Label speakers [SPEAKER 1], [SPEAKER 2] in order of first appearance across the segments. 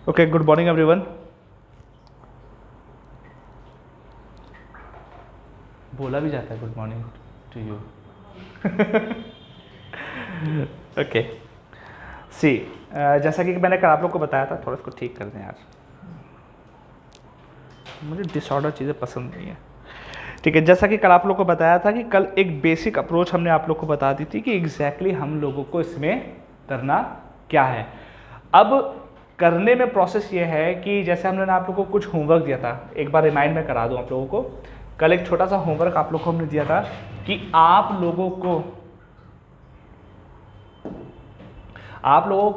[SPEAKER 1] Okay, good morning everyone. बोला भी जाता है good morning to you. Okay see, जैसा कि मैंने कल आप लोग को बताया था, थोड़ा इसको ठीक कर दें यार, मुझे डिसऑर्डर चीज़ें पसंद नहीं है. ठीक है, जैसा कि कल आप लोग को बताया था कि कल एक बेसिक अप्रोच हमने आप लोग को बता दी थी कि एग्जैक्टली हम लोगों को इसमें करना क्या है. अब करने में प्रोसेस ये है कि जैसे हमने आप लोगों को कुछ होमवर्क दिया था, एक बार रिमाइंड में करा दूं आप लोगों को. कल एक छोटा सा होमवर्क आप लोगों को हमने दिया था कि आप लोगों को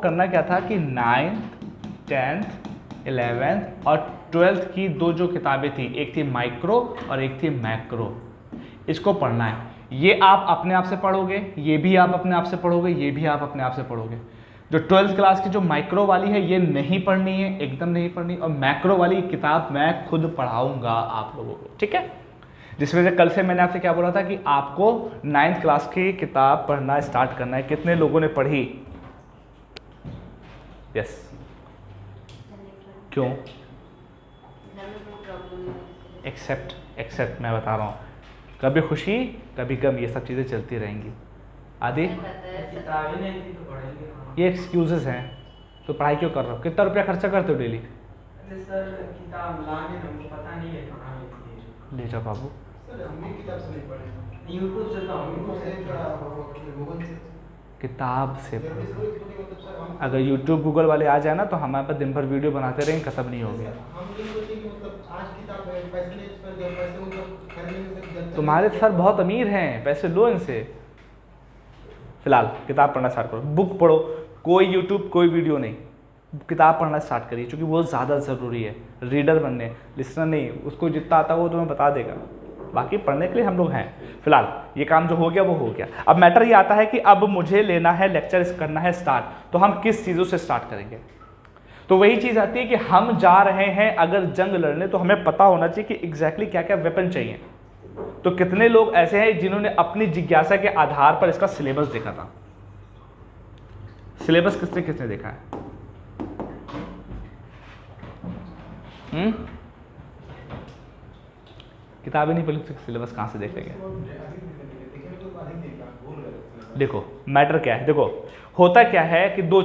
[SPEAKER 1] करना क्या था कि 9th 10th 11th और 12th की दो जो किताबें थी, एक थी माइक्रो और एक थी मैक्रो, इसको पढ़ना है. ये आप अपने आप से पढ़ोगे, ये भी आप अपने आप से पढ़ोगे, ये भी आप अपने आप से पढ़ोगे. जो 12th क्लास की जो माइक्रो वाली है ये नहीं पढ़नी है, एकदम नहीं पढ़नी, और मैक्रो वाली किताब मैं खुद पढ़ाऊंगा आप लोगों को. ठीक है, जिस वजह से कल से मैंने आपसे क्या बोला था कि आपको 9th क्लास की किताब पढ़ना स्टार्ट करना है. कितने लोगों ने पढ़ी? यस. क्यों? एक्सेप्ट मैं बता रहा हूँ, कभी खुशी कभी गम, ये सब चीज़ें चलती रहेंगी. आदि ये एक्सक्यूजेस हैं, तो पढ़ाई क्यों कर रहे हो? कितना रुपया खर्चा करते हो डेली?
[SPEAKER 2] सर किताब लाने हमको पता नहीं है कहाँ मिलती है.
[SPEAKER 1] ले जाओ बाबू.
[SPEAKER 2] सर हम भी किताब से नहीं पढ़े, यूट्यूब से तो गूगल से
[SPEAKER 1] किताब से पढ़ो. अगर यूट्यूब गूगल वाले आ जाए ना तो हमारे पास दिन भर वीडियो बनाते रहेंगे, खत्म नहीं हो गया. तुम्हारे सर बहुत अमीर हैं, पैसे लो इनसे. फिलहाल किताब पढ़ना स्टार्ट करो, बुक पढ़ो, कोई यूट्यूब कोई वीडियो नहीं, किताब पढ़ना स्टार्ट करिए, क्योंकि वो ज़्यादा ज़रूरी है. रीडर बनने, लिसनर नहीं. उसको जितना आता है वो तुम्हें बता देगा, बाकी पढ़ने के लिए हम लोग हैं. फिलहाल ये काम जो हो गया वो हो गया. अब मैटर ये आता है कि अब मुझे लेना है लेक्चर करना है स्टार्ट, तो हम किस चीज़ों से स्टार्ट करेंगे? तो वही चीज़ आती है कि हम जा रहे हैं अगर जंग लड़ने, तो हमें पता होना चाहिए कि एग्जैक्टली क्या क्या वेपन चाहिए. तो कितने लोग ऐसे हैं जिन्होंने अपनी जिज्ञासा के आधार पर इसका सिलेबस देखा था? सिलेबस किसने किसने देखा है? किताबें नहीं पढ़ी तो सिलेबस कहाँ से देखेंगे? देखो मैटर क्या है, देखो होता क्या है कि दो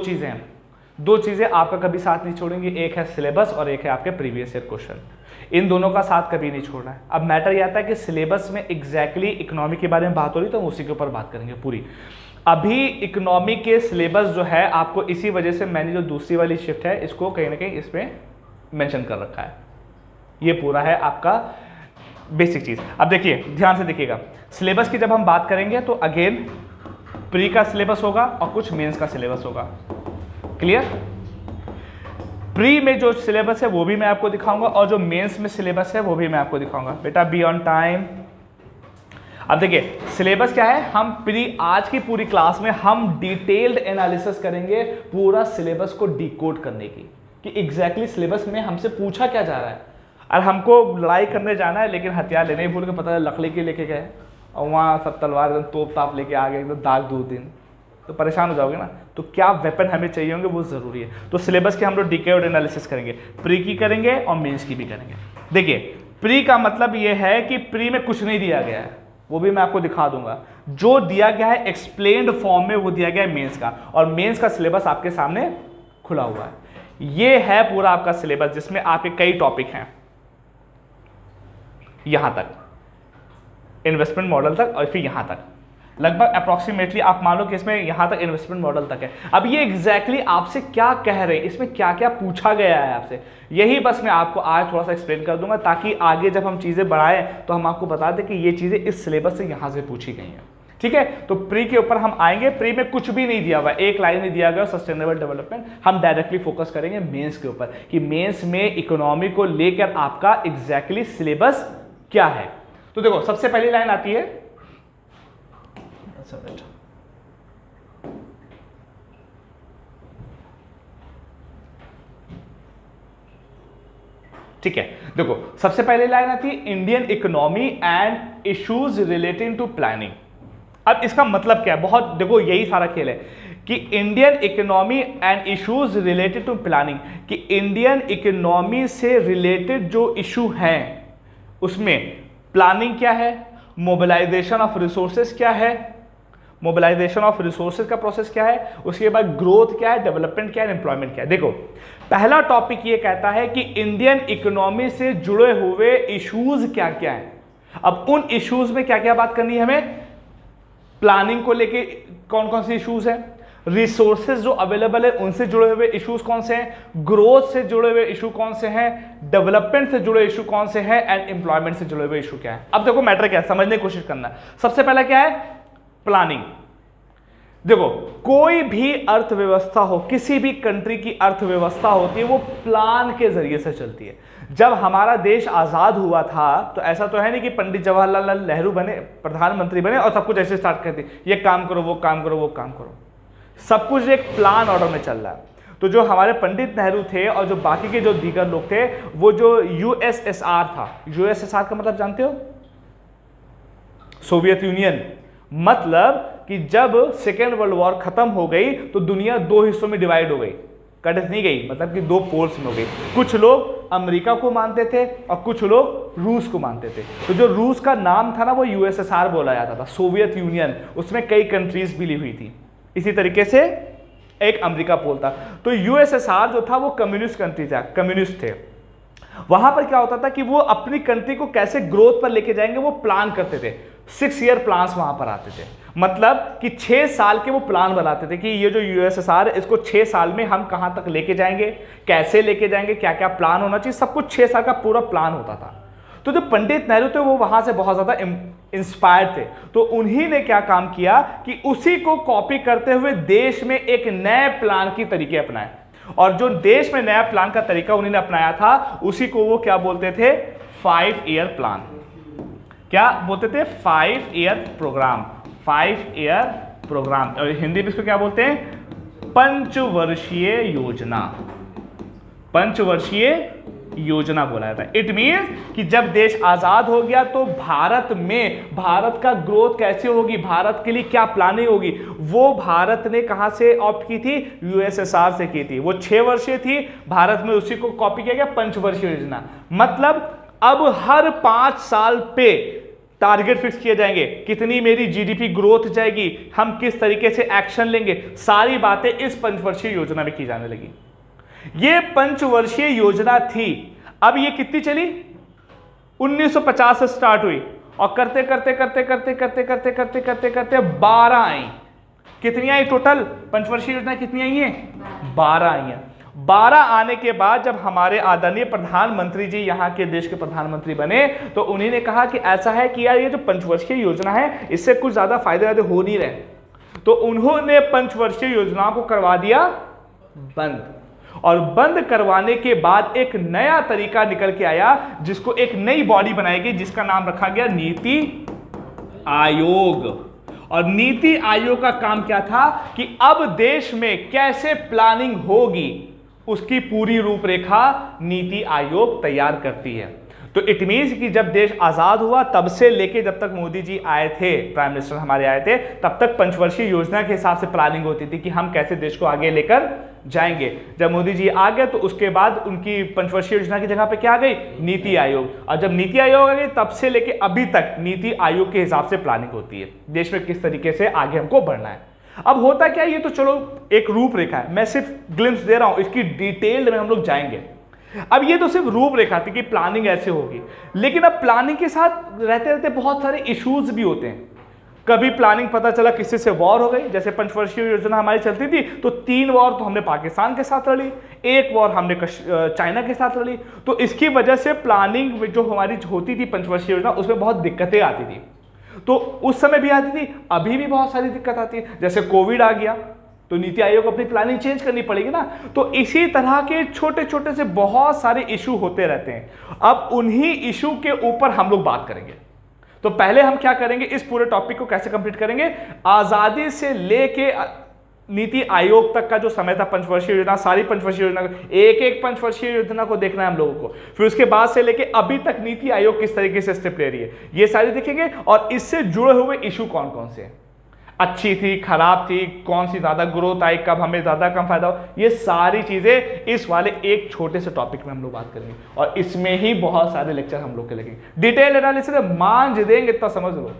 [SPEAKER 1] चीज़ें आपका कभी साथ नहीं छोड़ेंगी. एक है सिलेबस और एक है आपके प्रीवियस ईयर क्वेश्चन. इन दोनों का साथ कभी नहीं छोड़ना है. अब मैटर ये आता है कि सिलेबस में एग्जैक्टली इकोनॉमी के बारे में बात हो रही, तो हम उसी के ऊपर बात करेंगे पूरी. अभी इकोनॉमी के सिलेबस जो है आपको, इसी वजह से मैंने जो दूसरी वाली शिफ्ट है इसको कहीं ना कहीं इसमें मेंशन कर रखा है. ये पूरा है आपका बेसिक चीज़. अब देखिए, ध्यान से देखिएगा, सिलेबस की जब हम बात करेंगे तो अगेन प्री का सिलेबस होगा और कुछ मेंस का सिलेबस होगा. क्लियर? प्री में जो सिलेबस है वो भी मैं आपको दिखाऊंगा, और जो मेंस में सिलेबस है वो भी मैं आपको दिखाऊंगा. बेटा बी ऑन टाइम. अब देखिए सिलेबस क्या है, हम प्री आज की पूरी क्लास में हम डिटेल्ड एनालिसिस करेंगे पूरा सिलेबस को डिकोड करने की, कि एग्जैक्टली सिलेबस में हमसे पूछा क्या जा रहा है. और हमको लड़ाई करने जाना है, लेकिन हथियार लेने ही भूल के, पता है लकड़ी के लेके गए और वहाँ सब तलवार एकदम तोप ताप लेके आ गए, एकदम दाग 2 दिन, तो परेशान हो जाओगे ना. तो क्या वेपन हमें चाहिए होंगे वो ज़रूरी है. तो सिलेबस की हम लोग डिटेल्ड एनालिसिस करेंगे, प्री की करेंगे और मेंस की भी करेंगे. देखिए प्री का मतलब ये है कि प्री में कुछ नहीं दिया गया है, वो भी मैं आपको दिखा दूंगा. जो दिया गया है एक्सप्लेन्ड फॉर्म में वो दिया गया है मेंस का, और मेंस का सिलेबस आपके सामने खुला हुआ है. ये है पूरा आपका सिलेबस, जिसमें आपके कई टॉपिक हैं, यहां तक इन्वेस्टमेंट मॉडल तक, और फिर यहां तक लगभग अप्रॉक्सीमेटली आप मान लो कि इसमें यहां तक इन्वेस्टमेंट मॉडल तक है. अब ये एग्जैक्टली आपसे क्या कह रहे हैं, इसमें क्या क्या पूछा गया है आपसे, यही बस मैं आपको आज थोड़ा सा एक्सप्लेन कर दूंगा, ताकि आगे जब हम चीजें बढ़ाएं तो हम आपको बता दें कि ये चीजें इस सिलेबस से यहां से पूछी गई हैं. ठीक है, तो प्री के ऊपर हम आएंगे. प्री में कुछ भी नहीं दिया हुआ, एक लाइन नहीं दिया गया सस्टेनेबल डेवलपमेंट. हम डायरेक्टली फोकस करेंगे मेंस के ऊपर, कि मेंस में इकोनॉमी को लेकर आपका एग्जैक्टली सिलेबस क्या है. तो देखो सबसे पहली लाइन आती है, ठीक है, देखो सबसे पहले लाइन आती है Indian economy and issues relating to planning. अब इसका मतलब क्या है, बहुत देखो यही सारा खेल है. कि Indian economy and issues related to planning, कि इंडियन इकोनॉमी से रिलेटेड जो इशू हैं उसमें प्लानिंग क्या है, मोबिलाइजेशन ऑफ रिसोर्सेज क्या है, मोबिलाइजेशन ऑफ रिसोर्सेज का प्रोसेस क्या है, उसके बाद ग्रोथ क्या है, डेवलपमेंट क्या है, एम्प्लॉयमेंट क्या है। देखो पहला टॉपिक ये कहता है कि इंडियन इकोनॉमी से जुड़े हुए इश्यूज क्या क्या है। अब उन इश्यूज में क्या क्या बात करनी है हमें, प्लानिंग को लेके कौन कौन से इश्यूज हैं, रिसोर्सेज जो अवेलेबल है उनसे जुड़े हुए इश्यूज कौन से हैं, ग्रोथ से जुड़े हुए इशू कौन से हैं, डेवलपमेंट से जुड़े इशू कौन से हैं, एंड एम्प्लॉयमेंट से जुड़े हुए इशू क्या है। अब देखो मैटर क्या है, समझने की कोशिश करना। सबसे पहला क्या है, प्लानिंग। देखो कोई भी अर्थव्यवस्था हो, किसी भी कंट्री की अर्थव्यवस्था होती है वो प्लान के जरिए से चलती है। जब हमारा देश आजाद हुआ था तो ऐसा तो है नहीं कि पंडित जवाहरलाल नेहरू बने, प्रधानमंत्री बने और सब कुछ ऐसे स्टार्ट कर दिए, ये काम करो, वो काम करो, वो काम करो। सब कुछ एक प्लान ऑर्डर में चल रहा है। तो जो हमारे पंडित नेहरू थे और जो बाकी के जो दीगर लोग थे, वो जो यूएसएसआर था, यूएसएसआर का मतलब जानते हो, सोवियत यूनियन। मतलब कि जब सेकेंड वर्ल्ड वॉर खत्म हो गई तो दुनिया दो हिस्सों में डिवाइड हो गई, कट नहीं गई, मतलब कि दो पोल्स में हो गई। कुछ लोग अमेरिका को मानते थे और कुछ लोग रूस को मानते थे। तो जो रूस का नाम था ना वो यूएसएसआर बोला जाता था, सोवियत यूनियन, उसमें कई कंट्रीज मिली हुई थी। इसी तरीके से एक अमेरिका पोल था। तो यूएसएसआर जो था वो कम्युनिस्ट कंट्री था, कम्युनिस्ट थे। वहां पर क्या होता था कि वो अपनी कंट्री को कैसे ग्रोथ पर लेके जाएंगे वो प्लान करते थे। 6 ईयर प्लान्स वहां पर आते थे, मतलब कि 6 साल के वो प्लान बनाते थे कि ये जो यूएसएसआर है इसको 6 साल में हम कहां तक लेके जाएंगे, कैसे लेके जाएंगे, क्या क्या प्लान होना चाहिए, सब कुछ 6 साल का पूरा प्लान होता था। तो जो पंडित नेहरू थे वो वहां से बहुत ज्यादा इंस्पायर्ड थे। तो उन्हीं ने क्या काम किया कि उसी को कॉपी करते हुए देश में एक नए प्लान की तरीके अपनाए। और जो देश में नया प्लान का तरीका उन्होंने अपनाया था उसी को वो क्या बोलते थे, 5 ईयर प्लान। क्या बोलते थे, 5 ईयर प्रोग्राम, 5 ईयर प्रोग्राम। और हिंदी में इसको क्या बोलते हैं, पंचवर्षीय योजना, पंचवर्षीय योजना बोला जाता है। इट मीन्स कि जब देश आजाद हो गया तो भारत में भारत का ग्रोथ कैसे होगी, भारत के लिए क्या प्लानिंग होगी, वो भारत ने कहां से ऑप्ट की थी, यूएसएसआर से की थी। वो 6 वर्षीय थी, भारत में उसी को कॉपी किया गया, पंचवर्षीय योजना। मतलब अब हर 5 साल पे टारगेट फिक्स किए जाएंगे, कितनी मेरी जीडीपी ग्रोथ जाएगी, हम किस तरीके से एक्शन लेंगे, सारी बातें इस पंचवर्षीय योजना में की जाने लगी। ये पंचवर्षीय योजना थी। अब ये कितनी चली, 1950 से स्टार्ट हुई और करते करते करते करते करते करते करते करते करते 12 आई। कितनी आई टोटल पंचवर्षीय योजना, कितनी आई है, 12 आई है। 12 आने के बाद जब हमारे आदरणीय प्रधानमंत्री जी यहाँ के देश के प्रधानमंत्री बने तो उन्हीं ने कहा कि ऐसा है कि यार ये जो पंचवर्षीय योजना है इससे कुछ ज्यादा फायदे हो नहीं रहे। तो उन्होंने पंचवर्षीय योजना को करवा दिया बंद। और बंद करवाने के बाद एक नया तरीका निकल के आया जिसको एक नई बॉडी बनाई गई जिसका नाम रखा गया नीति आयोग। और नीति आयोग का काम क्या था कि अब देश में कैसे प्लानिंग होगी उसकी पूरी रूपरेखा नीति आयोग तैयार करती है। तो इट मीन्स कि जब देश आजाद हुआ तब से लेके जब तक मोदी जी आए थे, प्राइम मिनिस्टर हमारे आए थे, तब तक पंचवर्षीय योजना के हिसाब से प्लानिंग होती थी कि हम कैसे देश को आगे लेकर जाएंगे। जब मोदी जी आ गए तो उसके बाद उनकी पंचवर्षीय योजना की जगह पे क्या आ गई, नीति आयोग। और जब नीति आयोग आ गई तब से लेके अभी तक नीति आयोग के हिसाब से प्लानिंग होती है देश में किस तरीके से आगे हमको बढ़ना है। अब होता क्या, ये तो चलो एक रूपरेखा है, मैं सिर्फ ग्लिम्स दे रहा हूं, इसकी डिटेल में हम लोग जाएंगे। अब ये तो सिर्फ रूपरेखा थी कि प्लानिंग ऐसे होगी, लेकिन अब प्लानिंग के साथ रहते रहते बहुत सारे इश्यूज भी होते हैं। कभी प्लानिंग पता चला किसी से वॉर हो गई, जैसे पंचवर्षीय योजना हमारी चलती थी तो 3 वॉर तो हमने पाकिस्तान के साथ लड़ी, 1 वॉर हमने चाइना के साथ लड़ी। तो इसकी वजह से प्लानिंग जो हमारी होती थी पंचवर्षीय योजना उसमें बहुत दिक्कतें आती थी। तो उस समय भी आती थी, अभी भी बहुत सारी दिक्कत आती है। जैसे कोविड आ गया तो नीति आयोग को अपनी प्लानिंग चेंज करनी पड़ेगी ना। तो इसी तरह के छोटे छोटे से बहुत सारे इशू होते रहते हैं। अब उन्हीं इशू के ऊपर हम लोग बात करेंगे। तो पहले हम क्या करेंगे, इस पूरे टॉपिक को कैसे कंप्लीट करेंगे, आजादी से लेके नीति आयोग तक का जो समय था पंचवर्षीय योजना, सारी पंचवर्षीय योजना, एक एक पंचवर्षीय योजना को देखना है हम लोगों को। फिर उसके बाद से लेके अभी तक नीति आयोग किस तरीके से स्टेप ले रही है ये सारी देखेंगे, और इससे जुड़े हुए इशू कौन कौन से हैं। अच्छी थी, खराब थी, कौन सी ज़्यादा ग्रोथ आई, कब हमें ज़्यादा कम फायदा हो, ये सारी चीज़ें इस वाले एक छोटे से टॉपिक में हम लोग बात करेंगे और इसमें ही बहुत सारे लेक्चर हम लोग के लगेंगे। डिटेल एनालिसिस मांझ देंगे, इतना समझ लो,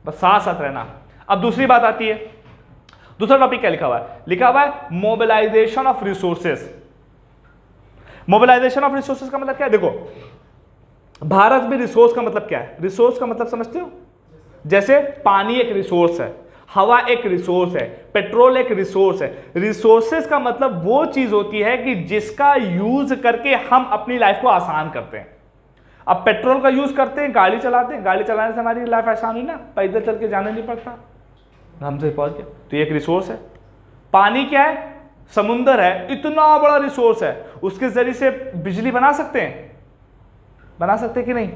[SPEAKER 1] बस साथ साथ रहना। अब दूसरी बात आती है, दूसरा टॉपिक क्या लिखा हुआ है? लिखा हुआ है mobilisation of resources. Mobilisation of resources का मतलब क्या है? देखो, भारत में रिसोर्स का मतलब क्या है? रिसोर्स का मतलब समझते हो? जैसे पानी एक रिसोर्स है, हवा एक रिसोर्स है, पेट्रोल एक रिसोर्स है। रिसोर्सेस का मतलब वो चीज होती है कि जिसका यूज करके हम अपनी लाइफ को आसान करते हैं। अब पेट्रोल का यूज करते हैं, गाड़ी चलाते हैं, गाड़ी चलाने से हमारी लाइफ आसान हुई ना, पैदल चल के जाना नहीं पड़ता, हमसे पहुंच गया, तो ये एक रिसोर्स है। पानी क्या है? समुंदर है, इतना बड़ा रिसोर्स है, उसके जरिए से बिजली बना सकते हैं, बना सकते हैं कि नहीं?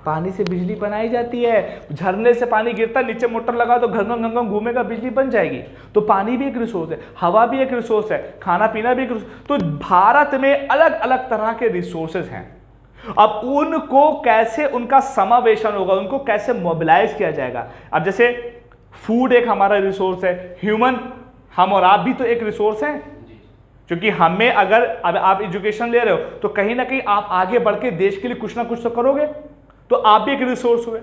[SPEAKER 1] पानी से बिजली बनाई जाती है, झरने से पानी गिरता है, नीचे मोटर लगा तो घंगम घंगम घूमेगा, बिजली बन जाएगी। तो पानी भी एक रिसोर्स है, हवा भी एक रिसोर्स है, खाना पीना भी एक रिसोर्स। तो भारत में अलग अलग तरह के रिसोर्सेज हैं। अब उनको कैसे, उनका समावेशन होगा, उनको कैसे मोबिलाइज किया जाएगा? अब जैसे फूड एक हमारा रिसोर्स है, ह्यूमन, हम और आप भी तो एक रिसोर्स हैं, क्योंकि हमें अगर अब आप एजुकेशन ले रहे हो तो कहीं ना कहीं आप आगे बढ़ के देश के लिए कुछ ना कुछ तो करोगे, तो आप भी एक रिसोर्स हुए।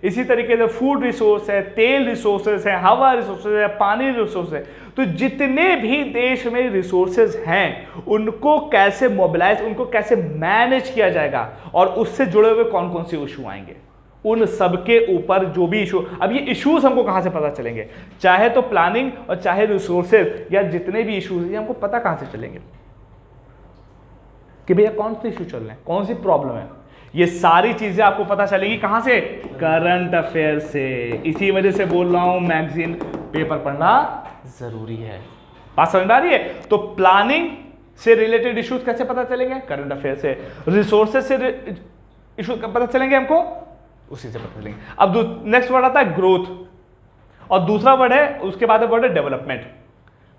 [SPEAKER 1] इसी तरीके से फूड रिसोर्स है, तेल रिसोर्सेज है, हवा रिसोर्सेज है, पानी रिसोर्स है। तो जितने भी देश में रिसोर्सेज हैं उनको कैसे मोबिलाइज, उनको कैसे मैनेज किया जाएगा और उससे जुड़े हुए कौन कौन से इशू आएंगे, उन सबके ऊपर जो भी इशू। अब ये इश्यूज हमको कहां से पता चलेंगे? चाहे तो प्लानिंग और चाहे रिसोर्सेज या जितने भी इश्यूज हैं, हमको पता कहां से चलेंगे कि भैया कौन से इशू चल रहे हैं, कौन सी प्रॉब्लम है? ये सारी चीजें आपको पता चलेगी कहां से? करंट अफेयर से। इसी वजह से बोल रहा हूं मैगजीन पेपर पढ़ना जरूरी है। बात समझ में आ रही है? तो प्लानिंग से रिलेटेड इश्यूज कैसे पता चलेंगे? करंट अफेयर से। रिसोर्सेज से इशू पता चलेंगे हमको, उसी से पता चलेंगे। अब नेक्स्ट वर्ड आता है ग्रोथ, और दूसरा वर्ड है, उसके बाद वर्ड है डेवलपमेंट।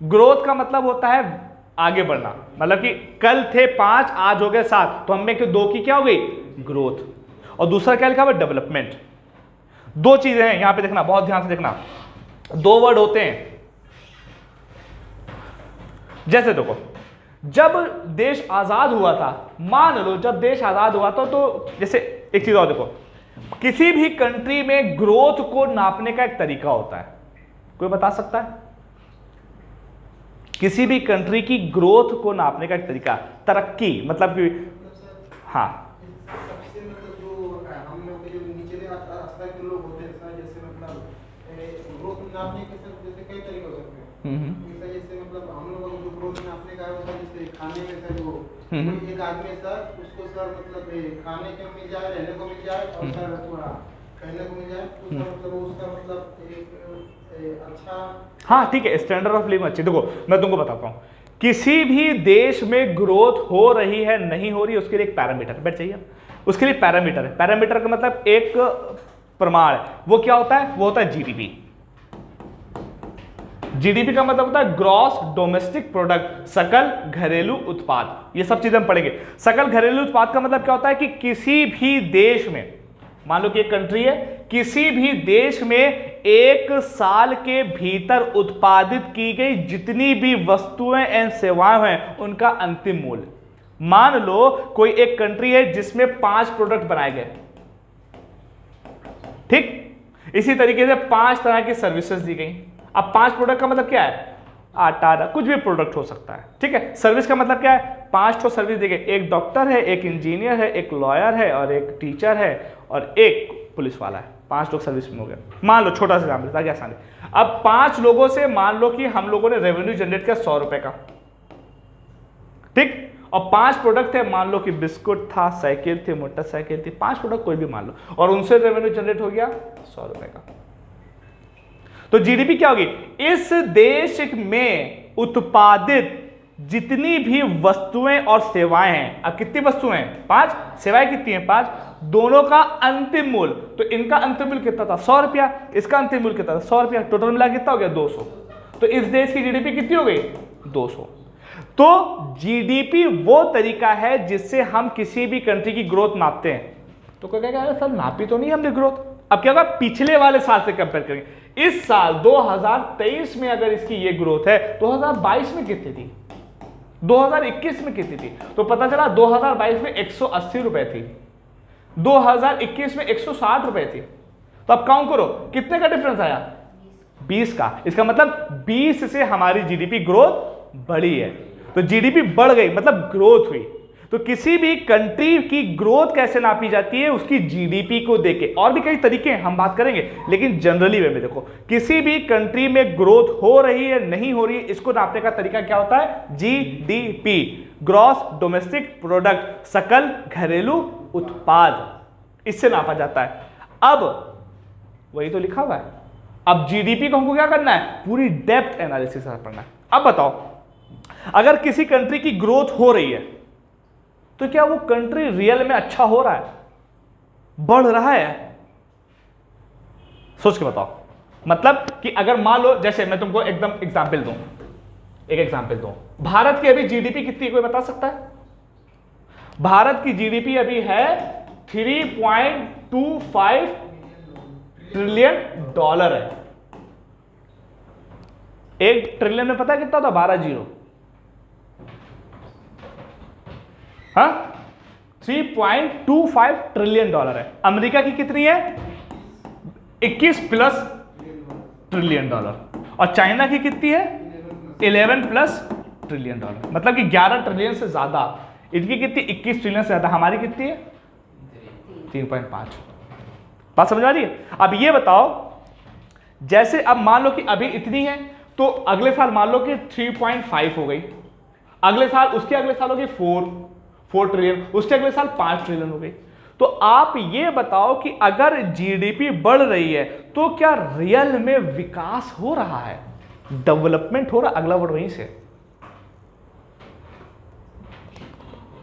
[SPEAKER 1] ग्रोथ का मतलब होता है आगे बढ़ना, मतलब कि कल थे 5 आज हो गए 7, तो हमें 2 की क्या हो गई? ग्रोथ। और दूसरा क्या लिखा हुआ? डेवलपमेंट। दो चीजें हैं यहां पे, देखना, बहुत ध्यान से देखना, 2 वर्ड होते हैं। जैसे देखो, जब देश आजाद हुआ था, मान लो जब देश आजाद हुआ था, तो जैसे एक चीज और देखो, किसी भी कंट्री में ग्रोथ को नापने का एक तरीका होता है, कोई बता सकता है? किसी भी कंट्री की ग्रोथ को नापने का एक तरीका, तरक्की मतलब कि, हाँ,
[SPEAKER 2] सबसे मतलब जो हम लोग के जो निचले स्तर के लोग होते हैं सर, जैसे मतलब ग्रोथ नापने के सर जैसे कई तरीके हो सकते हैं। जैसे मतलब हम लोगों को जो ग्रोथ नापने का है, जैसे खाने में सर, वो कोई एक आदमी है सर, उसको सर मतलब खाने को मिल जाए, रहने को मिल जाए, और सर थोड़ा कहने को मिल जाए, तो मतलब उसका मतलब एक अच्छा,
[SPEAKER 1] हाँ ठीक है, स्टैंडर्ड ऑफ लिविंग अच्छी। देखो मैं तुमको बताता हूँ, किसी भी देश में ग्रोथ हो रही है नहीं हो रही है, उसके लिए एक पैरामीटर बैठ चाहिए, उसके लिए पैरामीटर है। पैरामीटर का मतलब एक प्रमाण है। वो क्या होता है? वो होता है जीडीपी। जीडीपी का मतलब होता है ग्रॉस डोमेस्टिक प्रोडक्ट, सकल घरेलू उत्पाद। ये सब चीजें हम पढ़ेंगे। सकल घरेलू उत्पाद का मतलब क्या होता है कि किसी भी देश में, मान लो कि एक कंट्री है, किसी भी देश में एक साल के भीतर उत्पादित की गई जितनी भी वस्तुएं एवं सेवाएं हैं उनका अंतिम मूल्य। मान लो कोई एक कंट्री है जिसमें 5 प्रोडक्ट बनाए गए, ठीक, इसी तरीके से 5 तरह की सर्विसेज दी गई। अब 5 प्रोडक्ट का मतलब क्या है? आटा, कुछ भी प्रोडक्ट हो सकता है, ठीक है। सर्विस का मतलब क्या है? 5 ठो सर्विस दी गई, एक डॉक्टर है, एक इंजीनियर है, एक लॉयर है, और एक टीचर है, और एक पुलिस वाला है। 5 लोग सर्विस में हो गए। मान लो छोटा सा एग्जाम्पल ताकि आसान है। अब 5 लोगों से मान लो कि हम लोगों ने रेवेन्यू जनरेट किया 100 रुपए का, ठीक, और 5 प्रोडक्ट थे, मान लो कि बिस्कुट था, साइकिल थी, मोटरसाइकिल थी, 5 प्रोडक्ट कोई भी मान लो, और उनसे रेवेन्यू जनरेट हो गया 100 रुपए का। तो जीडीपी क्या होगी? इस देश में उत्पादित जितनी भी वस्तुएं और सेवाएं हैं, अब कितनी वस्तुएं हैं? 5, सेवाएं कितनी हैं? 5, दोनों का अंतिम मूल्य, तो इनका अंतिम मूल्य कितना था? 100 रुपया, इसका अंतिम मूल्य कितना था? 100 रुपया, टोटल मिला कितना हो गया? 200। तो इस देश की जीडीपी कितनी हो गई? 200। तो जीडीपी वो तरीका है जिससे हम किसी भी कंट्री की ग्रोथ नापते हैं। तो कोई कहेगा अरे सर नापी तो नहीं हमने ग्रोथ। अब क्या होगा, पिछले वाले साल से कंपेयर करेंगे। इस साल 2023 में अगर इसकी ये ग्रोथ है, 2022 में कितनी थी, 2021 में कितनी थी, तो पता चला 2022 में 180 रुपए थी, 2021 में 160 रुपए थी। तो अब काउंट करो कितने का डिफरेंस आया, 20 का। इसका मतलब 20 से हमारी जीडीपी ग्रोथ बढ़ी है। तो जीडीपी बढ़ गई मतलब ग्रोथ हुई। तो किसी भी कंट्री की ग्रोथ कैसे नापी जाती है, उसकी जीडीपी को देके। और भी कई तरीके हैं, हम बात करेंगे, लेकिन जनरली वे में देखो किसी भी कंट्री में ग्रोथ हो रही है नहीं हो रही है, इसको नापने का तरीका क्या होता है, जीडीपी, ग्रॉस डोमेस्टिक प्रोडक्ट, सकल घरेलू उत्पाद, इससे नापा जाता है। अब वही तो लिखा हुआ है। अब जीडीपी को हमको क्या करना है, पूरी डेप्थ एनालिसिस करना है। अब बताओ अगर किसी कंट्री की ग्रोथ हो रही है तो क्या वो कंट्री रियल में अच्छा हो रहा है, बढ़ रहा है, सोच के बताओ। मतलब कि अगर मान लो, जैसे मैं तुमको एकदम एग्जांपल दूं, एक एग्जांपल दूं, भारत की अभी जीडीपी कितनी, कोई बता सकता है? भारत की जीडीपी अभी है 3.25 ट्रिलियन डॉलर है। 1 ट्रिलियन में पता है कितना था, 12 जीरो। हाँ, 3.25 ट्रिलियन डॉलर है। अमेरिका की कितनी है, 21 प्लस ट्रिलियन डॉलर। और चाइना की कितनी है, 11 प्लस ट्रिलियन डॉलर। मतलब कि 11 ट्रिलियन से ज्यादा। इनकी कितनी, 21 ट्रिलियन से ज्यादा। हमारी कितनी है, 3.5। बात समझ आ रही है? अब ये बताओ, जैसे अब मान लो कि अभी इतनी है, तो अगले साल मान लो कि 3.5 हो गई, अगले साल, उसके अगले साल होगी 4 ट्रिलियन, उसके अगले साल 5 ट्रिलियन हो गई। तो आप ये बताओ कि अगर जीडीपी बढ़ रही है तो क्या रियल में विकास हो रहा है, डेवलपमेंट हो रहा है? अगला वर्ड वहीं से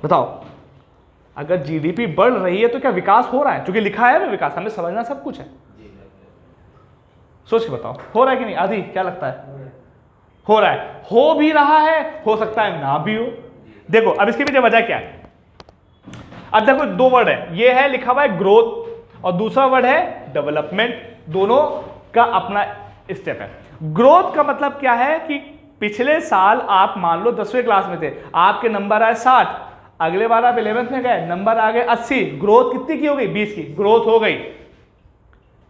[SPEAKER 1] बताओ, अगर जीडीपी बढ़ रही है तो क्या विकास हो रहा है? क्योंकि लिखा है ना विकास, हमें समझना सब कुछ है। सोच के बताओ हो रहा है कि नहीं? आदि क्या लगता है, हो रहा है? हो भी रहा है, हो सकता है ना भी हो। देखो अब इसके पीछे वजह क्या है। अब देखो 2 वर्ड है, ये है लिखा हुआ है ग्रोथ और दूसरा वर्ड है डेवलपमेंट। दोनों का अपना स्टेप है। ग्रोथ का मतलब क्या है कि पिछले साल आप मान लो 10वीं क्लास में थे, आपके नंबर आए 60, अगले बार आप 11th में गए, नंबर आ गए 80, ग्रोथ कितनी की हो गई, 20 की ग्रोथ हो गई।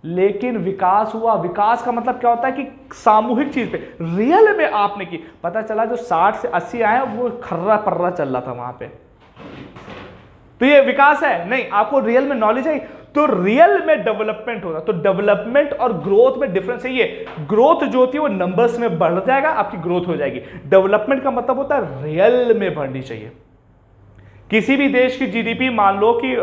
[SPEAKER 1] लेकिन विकास हुआ। विकास का मतलब क्या होता है कि सामूहिक चीज पे रियल में आपने की, पता चला जो 60 से 80 आए वो खर्रा पर्रा चल रहा था वहां पे, तो ये विकास है? नहीं। आपको रियल में नॉलेज है तो रियल में डेवलपमेंट होगा। तो डेवलपमेंट और ग्रोथ में डिफरेंस है। ये ग्रोथ जो होती है वो नंबर्स में बढ़ जाएगा, आपकी ग्रोथ हो जाएगी। डेवलपमेंट का मतलब होता है रियल में बढ़नी चाहिए। किसी भी देश की जीडीपी मान लो कि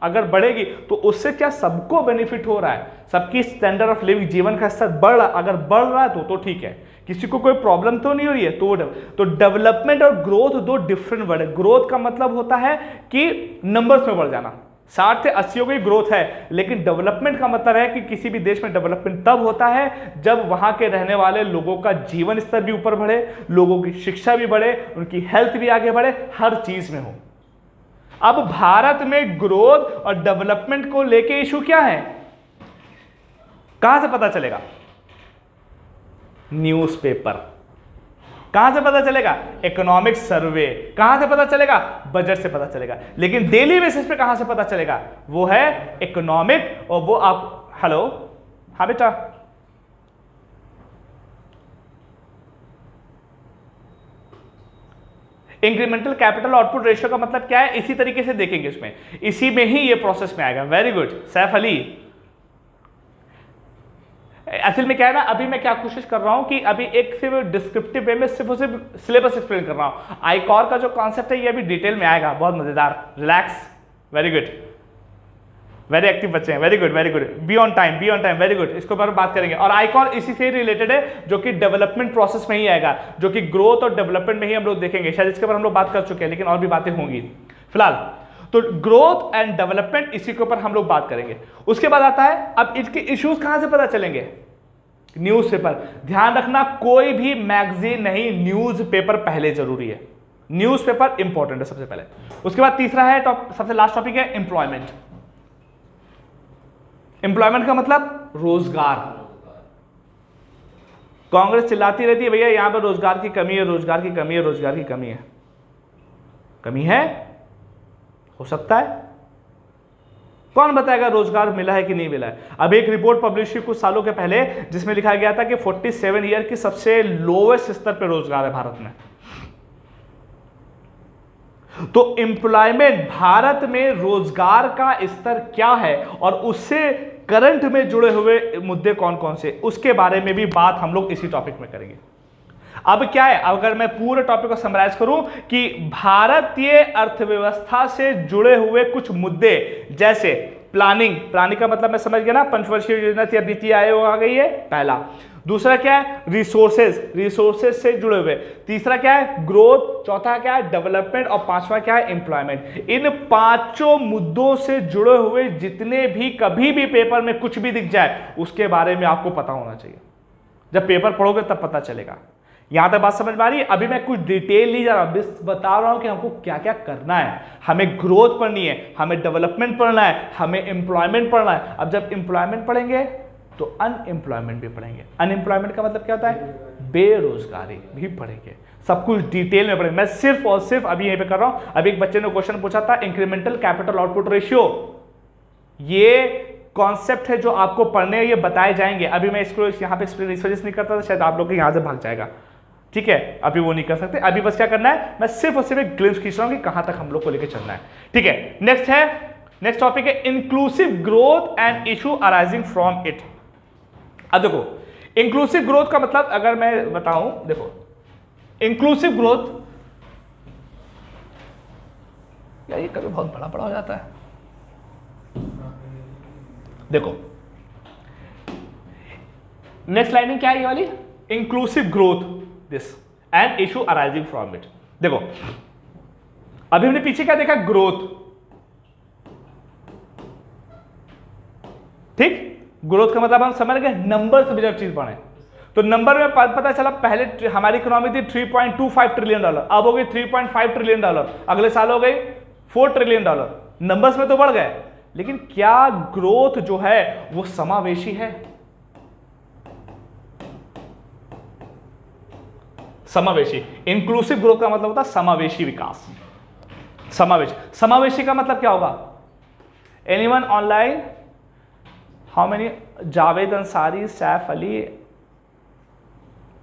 [SPEAKER 1] अगर बढ़ेगी तो उससे क्या सबको बेनिफिट हो रहा है, सबकी स्टैंडर्ड ऑफ लिविंग, जीवन का स्तर बढ़ रहा, अगर बढ़ रहा है तो ठीक है, किसी को कोई प्रॉब्लम तो नहीं हो रही है। तो डेवलपमेंट और ग्रोथ 2 डिफरेंट वर्ड है। ग्रोथ का मतलब होता है कि नंबर्स में बढ़ जाना, 60 से 80 की ग्रोथ है। लेकिन डेवलपमेंट का मतलब है कि किसी भी देश में डेवलपमेंट तब होता है जब वहां के रहने वाले लोगों का जीवन स्तर भी ऊपर बढ़े, लोगों की शिक्षा भी बढ़े, उनकी हेल्थ भी आगे बढ़े, हर चीज में हो। अब भारत में ग्रोथ और डेवलपमेंट को लेके इशू क्या है, कहां से पता चलेगा? न्यूज़पेपर। कहां से पता चलेगा? Economic survey. कहां से पता चलेगा? बजट से पता चलेगा। लेकिन डेली बेसिस पे कहां से पता चलेगा? वो है इकोनॉमिक। और वो आप, हेलो, हाँ बेटा, इंक्रीमेंटल कैपिटल आउटपुट रेशियो का मतलब क्या है, इसी तरीके से देखेंगे इसमें, इसी में ही ये प्रोसेस में आएगा। Very good Saif Ali. असल में क्या है ना, अभी मैं क्या कोशिश कर रहा हूं कि अभी एक सिर्फ डिस्क्रिप्टिव वे में सिर्फ सिलेबस एक्सप्लेन कर रहा हूं। आईकॉर का जो कॉन्सेप्ट है ये अभी डिटेल में आएगा, बहुत मजेदार। Relax, very good, very active बच्चे हैं, very good very good. Be on time, be on time, very good. इसके ऊपर बात करेंगे। और आईकॉर इसी से रिलेटेड है, जो कि डेवलपमेंट प्रोसेस में ही आएगा, जो कि ग्रोथ और डेवलपमेंट में ही हम लोग देखेंगे। शायद इसके ऊपर हम लोग बात कर चुके हैं, लेकिन और भी बातें होंगी। फिलहाल तो ग्रोथ एंड डेवलपमेंट इसी के ऊपर हम लोग बात करेंगे। उसके बाद आता है, अब इसके इश्यूज कहां से पता चलेंगे? न्यूज़पेपर। ध्यान रखना, कोई भी मैगजीन नहीं, न्यूज़पेपर पहले जरूरी है। न्यूज़पेपर इंपॉर्टेंट है सबसे पहले। उसके बाद तीसरा है सबसे लास्ट टॉपिक है एम्प्लॉयमेंट। एम्प्लॉयमेंट का मतलब रोजगार। कांग्रेस चिल्लाती रहती है भैया यहां पर रोजगार की कमी है, रोजगार की कमी है, रोजगार की कमी है। कमी है, हो सकता है, कौन बताएगा रोजगार मिला है कि नहीं मिला है। अब एक रिपोर्ट पब्लिश हुई कुछ सालों के पहले जिसमें लिखा गया था कि 47 ईयर की सबसे लोवेस्ट स्तर पर रोजगार है भारत में। तो एम्प्लॉयमेंट, भारत में रोजगार का स्तर क्या है और उससे करंट में जुड़े हुए मुद्दे कौन कौन से, उसके बारे में भी बात हम लोग इसी टॉपिक में करेंगे। अब क्या है, अगर मैं पूरे टॉपिक को समराइज करूं कि भारतीय अर्थव्यवस्था से जुड़े हुए कुछ मुद्दे, जैसे प्लानिंग का मतलब मैं समझ गया ना, पंचवर्षीय योजना थी, अब नीति आयोग आ गई है, पहला। दूसरा क्या है, रिसोर्सेज से जुड़े हुए। तीसरा क्या है, ग्रोथ। चौथा क्या है, डेवलपमेंट। और पांचवा क्या है, एम्प्लॉयमेंट। इन पांचों मुद्दों से जुड़े हुए जितने भी, कभी भी पेपर में कुछ भी दिख जाए उसके बारे में आपको पता होना चाहिए। जब पेपर पढ़ोगे तब पता चलेगा। यहां तक बात समझ में आ रही है। अभी मैं कुछ डिटेल नहीं जा रहा, बस बता रहा हूं कि हमको क्या क्या करना है। हमें ग्रोथ पढ़नी है, हमें डेवलपमेंट पढ़ना है, हमें एम्प्लॉयमेंट पढ़ना है। अब जब एम्प्लॉयमेंट पढ़ेंगे तो अनएम्प्लॉयमेंट भी पढ़ेंगे। अनएम्प्लॉयमेंट का मतलब क्या होता है, बेरोजगारी भी पढ़ेंगे। सब कुछ डिटेल में पढ़ेंगे। मैं सिर्फ और सिर्फ अभी यहीं पे कर रहा हूं। अभी एक बच्चे ने क्वेश्चन पूछा था, इंक्रीमेंटल कैपिटल आउटपुट रेशियो, ये कॉन्सेप्ट है जो आपको पढ़ने ये बताए जाएंगे। अभी मैं इसको यहां पे एक्सप्लेन इस वजह से नहीं करता था, शायद आप लोग यहां से भाग जाएगा, ठीक है। अभी वो नहीं कर सकते। अभी बस क्या करना है, मैं सिर्फ और सिर्फ एक ग्लिम्स खींच रहा हूं कि कहां तक हम लोग को लेकर चलना है, ठीक है। नेक्स्ट टॉपिक है inclusive growth and issue arising from it. अब देखो, इंक्लूसिव ग्रोथ का मतलब अगर मैं बताऊं, देखो इंक्लूसिव ग्रोथ, यार ये कभी बहुत बड़ा हो जाता है। देखो नेक्स्ट लाइनिंग क्या है ये वाली, inclusive growth this and issue arising from it. देखो अभी हमने पीछे क्या देखा, ग्रोथ, ठीक। ग्रोथ का मतलब हम समझ गए, नंबर से भी जब चीज बढ़े तो नंबर में पता चला, पहले हमारी इकोनॉमी थी 3.25 ट्रिलियन डॉलर, अब हो गई 3.5 ट्रिलियन डॉलर, अगले साल हो गई 4 ट्रिलियन डॉलर। नंबर्स में तो बढ़ गए, लेकिन क्या ग्रोथ जो है वो समावेशी है? समावेशी, इंक्लूसिव ग्रोथ का मतलब होता है समावेशी विकास। समावेशी का मतलब क्या होगा? Anyone online? How many? Javed Ansari, Saif Ali,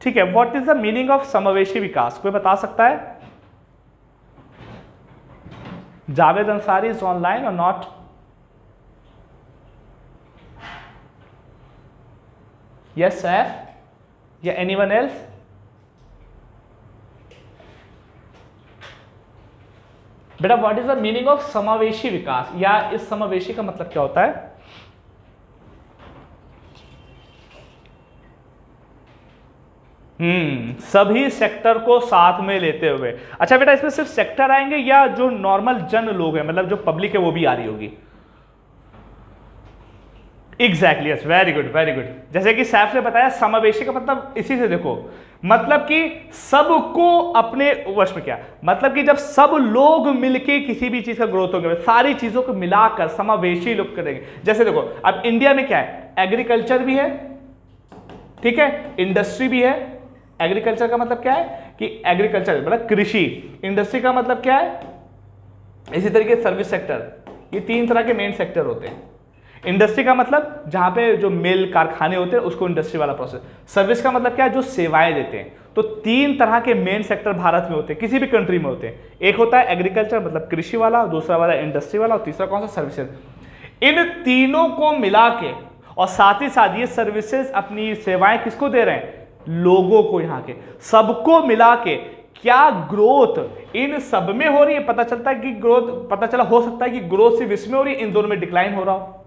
[SPEAKER 1] ठीक है। What is the meaning of समावेशी विकास, कोई बता सकता है? जावेद अंसारी इज ऑनलाइन और नॉट? यस सैफ या एनीवन एल्स? बेटा what is the meaning of समावेशी विकास, या इस समावेशी का मतलब क्या होता है? सभी सेक्टर को साथ में लेते हुए। अच्छा बेटा, इसमें सिर्फ सेक्टर आएंगे या जो नॉर्मल जन लोग हैं, मतलब जो पब्लिक है वो भी आ रही होगी? Exactly, yes, very good very good. जैसे कि सैफ ने बताया, समावेशी का मतलब इसी से देखो, मतलब कि सबको अपने वश में, क्या मतलब कि जब सब लोग मिलके किसी भी चीज का ग्रोथ होगा, सारी चीजों को मिलाकर समावेशी लोग करेंगे। जैसे देखो अब इंडिया में क्या है, एग्रीकल्चर भी है, ठीक है, इंडस्ट्री भी है। एग्रीकल्चर का मतलब क्या है कि एग्रीकल्चर मतलब कृषि, इंडस्ट्री का मतलब क्या है, इसी तरीके सर्विस सेक्टर, ये तीन तरह के मेन सेक्टर होते हैं। इंडस्ट्री का मतलब जहां पे जो मिल कारखाने होते हैं उसको इंडस्ट्री वाला प्रोसेस। सर्विस का मतलब क्या है, जो सेवाएं देते हैं। तो तीन तरह के मेन सेक्टर भारत में होते हैं, किसी भी कंट्री में होते हैं। एक होता है एग्रीकल्चर मतलब कृषि वाला, दूसरा वाला इंडस्ट्री वाला, और तीसरा कौन सा, सर्विसेज। इन तीनों को मिला के, और साथ ही साथ ये सर्विसेज अपनी सेवाएं किसको दे रहे हैं, लोगों को, यहाँ के सबको मिला के क्या ग्रोथ इन सब में हो रही है? पता चलता है कि ग्रोथ, पता चला हो सकता है कि ग्रोथ सिर्फ इसमें हो रही है, इन दोनों में डिक्लाइन हो रहा हो,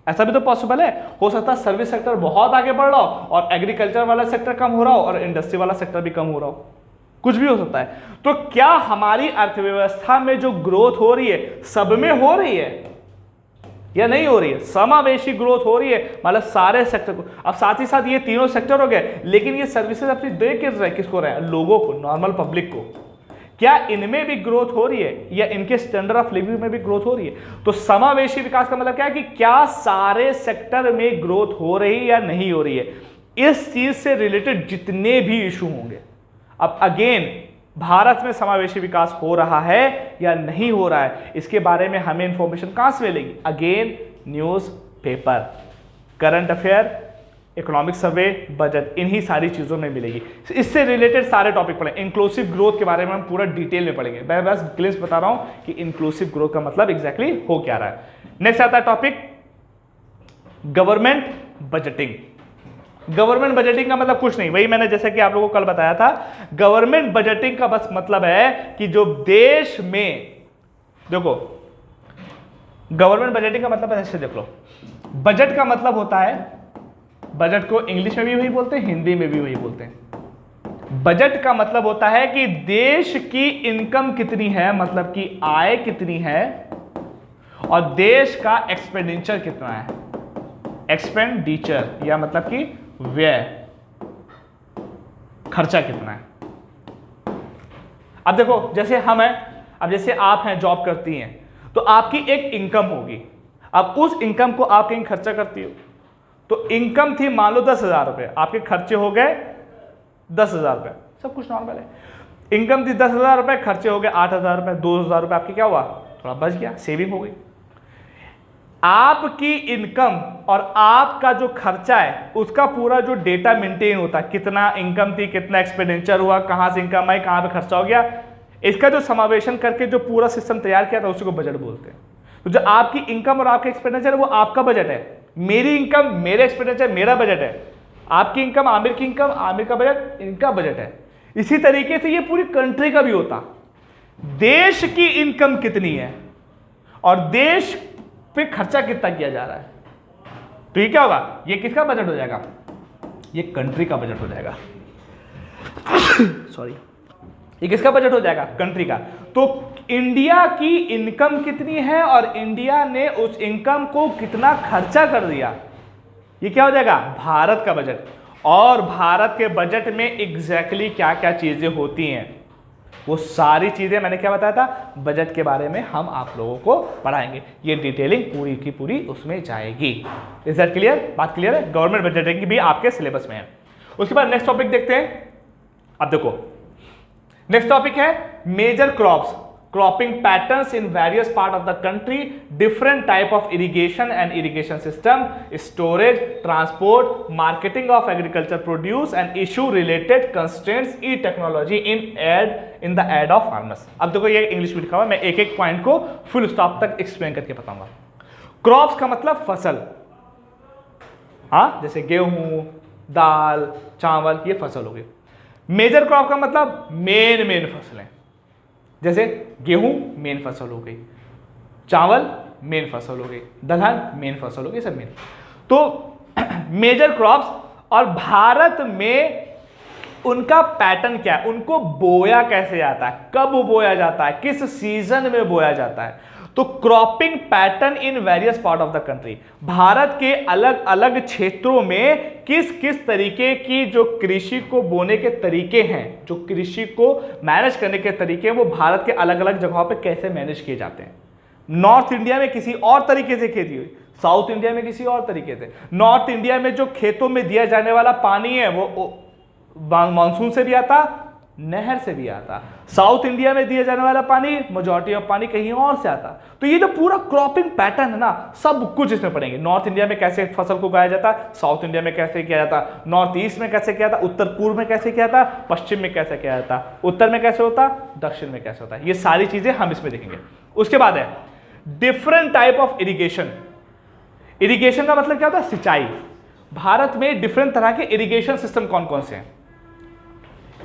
[SPEAKER 1] ऐसा भी तो पॉसिबल है। हो सकता है सर्विस सेक्टर बहुत आगे बढ़ रहा हो और एग्रीकल्चर वाला सेक्टर कम हो रहा हो और इंडस्ट्री वाला सेक्टर भी कम हो रहा हो, कुछ भी हो सकता है। तो क्या हमारी अर्थव्यवस्था में जो ग्रोथ हो रही है सब में हो रही है या नहीं हो रही है? समावेशी ग्रोथ हो रही है, मतलब सारे सेक्टर को। अब साथ ही साथ ये तीनों सेक्टर हो गए, लेकिन ये सर्विसेज अपनी दे किस रहे, किसको रहे, लोगों को, नॉर्मल पब्लिक को। क्या इनमें भी ग्रोथ हो रही है या इनके स्टैंडर्ड ऑफ लिविंग में भी ग्रोथ हो रही है? तो समावेशी विकास का मतलब क्या है कि क्या सारे सेक्टर में ग्रोथ हो रही है या नहीं हो रही है, इस चीज से रिलेटेड जितने भी इशू होंगे। अब अगेन भारत में समावेशी विकास हो रहा है या नहीं हो रहा है, इसके बारे में हमें इंफॉर्मेशन कहां से मिलेगी? Again news paper, current affair, economic survey, budget, इन्हीं सारी चीजों में मिलेगी। इससे रिलेटेड सारे टॉपिक पढ़ेंगे। इंक्लूसिव ग्रोथ के बारे में हम पूरा डिटेल में पढ़ेंगे। मैं बस ग्लिम्स बता रहा हूं कि इंक्लूसिव ग्रोथ का मतलब एग्जैक्टली हो क्या रहा है। नेक्स्ट आता है topic government budgeting. Government budgeting का मतलब कुछ नहीं, वही मैंने जैसे कि आप लोगों को कल बताया था। गवर्नमेंट बजटिंग का बस मतलब है कि जो देश में, देखो गवर्नमेंट बजटिंग का मतलब ऐसे देख लो, बजट का मतलब होता है, बजट को इंग्लिश में भी वही बोलते हैं, हिंदी में भी वही बोलते हैं। बजट का मतलब होता है कि देश की इनकम कितनी है, मतलब कि आय कितनी है, और देश का एक्सपेंडिचर कितना है। एक्सपेंडिचर या मतलब कि व्यय, खर्चा कितना है। अब देखो जैसे हम हैं, अब जैसे आप हैं, जॉब करती हैं, तो आपकी एक इनकम होगी। अब उस इनकम को आप कहीं खर्चा करती हो, तो इनकम थी मान लो 10,000 रुपये, आपके खर्चे हो गए 10,000 रुपये, सब कुछ नॉर्मल है। इनकम थी 10,000 रुपये, खर्चे हो गए 8,000 रुपये, 2,000 रुपये आपके क्या हुआ, थोड़ा बच गया, सेविंग हो गई। आपकी इनकम और आपका जो खर्चा है उसका पूरा जो डेटा मेंटेन होता है, कितना इनकम थी, कितना एक्सपेंडिचर हुआ, कहां से इनकम आई, कहां पे खर्चा हो गया, इसका जो समावेशन करके जो पूरा सिस्टम तैयार किया था उसी को बजट बोलते हैं। तो जो आपकी इनकम और आपका एक्सपेंडिचर वो आपका बजट है। मेरी इनकम मेरे एक्सपेंडिचर मेरा बजट है, आपकी इनकम आमिर की इनकम आमिर का बजट इनका बजट है। इसी तरीके से ये पूरी कंट्री का भी होता, देश की इनकम कितनी है और देश पे खर्चा कितना किया जा रहा है, तो ये क्या होगा, ये किसका बजट हो जाएगा, ये कंट्री का बजट हो जाएगा। सॉरी, ये किसका बजट हो जाएगा, कंट्री का। तो इंडिया की इनकम कितनी है और इंडिया ने उस इनकम को कितना खर्चा कर दिया, ये क्या हो जाएगा, भारत का बजट। और भारत के बजट में एग्जैक्टली क्या क्या चीजें होती हैं, वो सारी चीजें मैंने क्या बताया था, बजट के बारे में हम आप लोगों को पढ़ाएंगे। ये डिटेलिंग पूरी की पूरी उसमें जाएगी। इज दैट क्लियर, बात क्लियर है। गवर्नमेंट बजटिंग भी आपके सिलेबस में है। उसके बाद नेक्स्ट टॉपिक देखते हैं। अब देखो नेक्स्ट टॉपिक है major crops, cropping patterns in various part of the country, different type of irrigation and irrigation system, storage, transport, marketing of agriculture produce and issue related constraints, e technology in the aid of farmers. अब देखो ये English में लिखा हुआ है, मैं एक एक पॉइंट को फुल स्टॉप तक एक्सप्लेन करके बताऊंगा। क्रॉप्स का मतलब फसल, हाँ जैसे गेहूं, दाल, चावल, ये फसल हो गई। मेजर क्रॉप का मतलब मेन फसलें, जैसे गेहूं मेन फसल हो गई, चावल मेन फसल हो गई, दलहन मेन फसल हो गई, सब मेन। तो मेजर क्रॉप्स, और भारत में उनका पैटर्न क्या है, उनको बोया कैसे जाता है, कब बोया जाता है, किस सीजन में बोया जाता है। तो cropping pattern in various part of the country, Bharat के अलग अलग क्षेत्रों में किस किस तरीके की जो कृषि को बोने के तरीके हैं, जो कृषि को मैनेज करने के तरीके हैं, वो भारत के अलग अलग जगहों पे कैसे मैनेज किए जाते हैं। नॉर्थ इंडिया में किसी और तरीके से खेती हुई, साउथ इंडिया में किसी और तरीके से। नॉर्थ इंडिया में जो खेतों में दिया जाने वाला पानी है वो मानसून से भी आता, नहर से भी आता। साउथ इंडिया में दिया जाने वाला पानी, मेजॉरिटी ऑफ पानी कहीं और से आता। तो ये जो पूरा क्रॉपिंग पैटर्न है ना, सब कुछ इसमें पढ़ेंगे। नॉर्थ इंडिया में कैसे फसल को उगाया जाता, साउथ इंडिया में कैसे किया जाता, नॉर्थ ईस्ट में कैसे किया जाता, उत्तर पूर्व में कैसे किया जाता, पश्चिम में कैसे किया जाता, उत्तर में कैसे होता, दक्षिण में कैसे होता, ये सारी चीजें हम इसमें देखेंगे। उसके बाद है different type of irrigation. Irrigation का मतलब क्या होता है, सिंचाई। भारत में डिफरेंट तरह के इरिगेशन सिस्टम कौन कौन से हैं,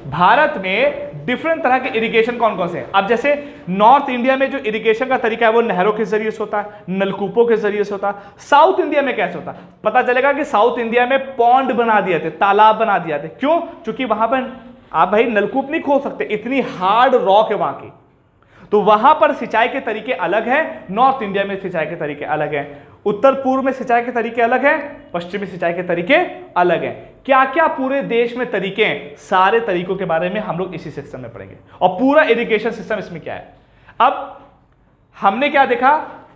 [SPEAKER 1] भारत में डिफरेंट तरह के इरिगेशन कौन कौन से हैं। अब जैसे नॉर्थ इंडिया में जो इरिगेशन का तरीका है वो नहरों के जरिए से होता है, नलकूपों के जरिए से होता है। साउथ इंडिया में कैसे होता है, पता चलेगा कि साउथ इंडिया में पॉन्ड बना दिए थे, तालाब बना दिया थे। क्यों, क्योंकि वहां पर आप भाई नलकूप नहीं खोल सकते, इतनी हार्ड रॉक है वहां की। तो वहां पर सिंचाई के तरीके अलग हैं, नॉर्थ इंडिया में सिंचाई के तरीके अलग हैं, उत्तर पूर्व में सिंचाई के तरीके अलग हैं, पश्चिमी सिंचाई के तरीके अलग हैं। क्या क्या पूरे देश में तरीके हैं, सारे तरीकों के बारे में हम लोग इसी सेक्शन में पढ़ेंगे। और पूरा इरिगेशन सिस्टम इसमें क्या है। अब हमने क्या देखा,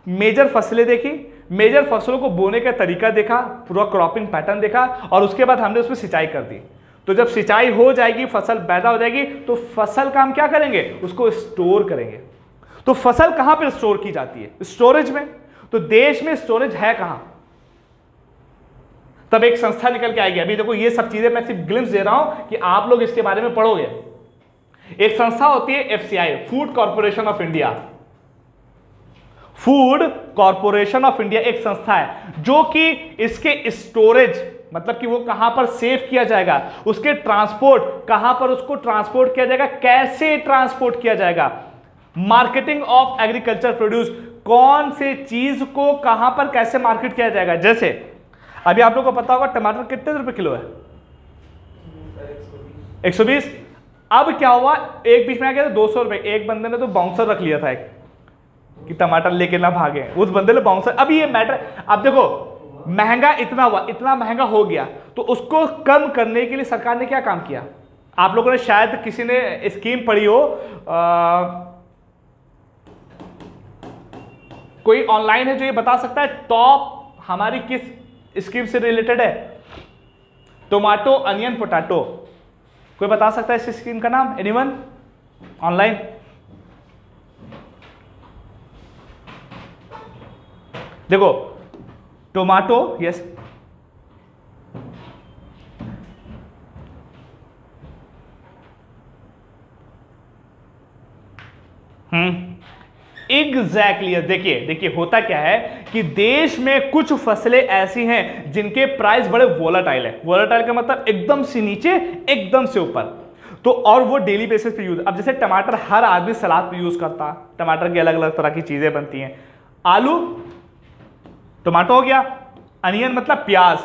[SPEAKER 1] मेजर फसलें देखी, मेजर फसलों को बोने का तरीका देखा, पूरा क्रॉपिंग पैटर्न देखा, और उसके बाद हमने उसमें सिंचाई कर दी। तो जब सिंचाई हो जाएगी, फसल पैदा हो जाएगी, तो फसल का हम क्या करेंगे, उसको स्टोर करेंगे। तो फसल कहां पर स्टोर की जाती है, स्टोरेज में। तो देश में स्टोरेज है कहां, तब एक संस्था निकल के आएगी। अभी देखो ये सब चीजें मैं सिर्फ ग्लिम्स दे रहा हूं कि आप लोग इसके बारे में पढ़ोगे। एक संस्था होती है FCI, food corporation of India. Food corporation of India एक संस्था है जो कि इसके स्टोरेज, मतलब कि वो कहां पर सेव किया जाएगा, उसके ट्रांसपोर्ट, कहां पर उसको ट्रांसपोर्ट किया जाएगा, कैसे ट्रांसपोर्ट किया जाएगा, मार्केटिंग ऑफ एग्रीकल्चर प्रोड्यूस, कौन से चीज को कहां पर कैसे मार्केट किया जाएगा। जैसे अभी आप लोग को पता होगा टमाटर कितने रुपए किलो है, 120। अब क्या हुआ, एक बीच में आ गया था 200 रुपए। एक बंदे ने तो बाउंसर रख लिया था एक, कि टमाटर लेके ना भागे, उस बंदे ने बाउंसर। अब ये मैटर, अब देखो महंगा इतना हुआ, इतना महंगा हो गया, तो उसको कम करने के लिए सरकार ने क्या काम किया। आप लोगों ने शायद किसी ने स्कीम पढ़ी हो, कोई ऑनलाइन है जो ये बता सकता है टॉप हमारी किस स्कीम से रिलेटेड है। टोमेटो, अनियन, पोटैटो, कोई बता सकता है इस स्कीम का नाम, एनीवन ऑनलाइन। देखो टोमेटो, यस, एग्जैक्टली। देखिए होता क्या है कि देश में कुछ फसलें ऐसी हैं जिनके प्राइस बड़े वोलाटाइल है। वोलाटाइल का मतलब एकदम से नीचे एकदम से ऊपर, तो और वो डेली बेसिस पे यूज। अब जैसे टमाटर हर आदमी सलाद पे यूज करता, टमाटर की अलग अलग तरह की चीजें बनती हैं। आलू टमाटो हो गया, अनियन मतलब प्याज।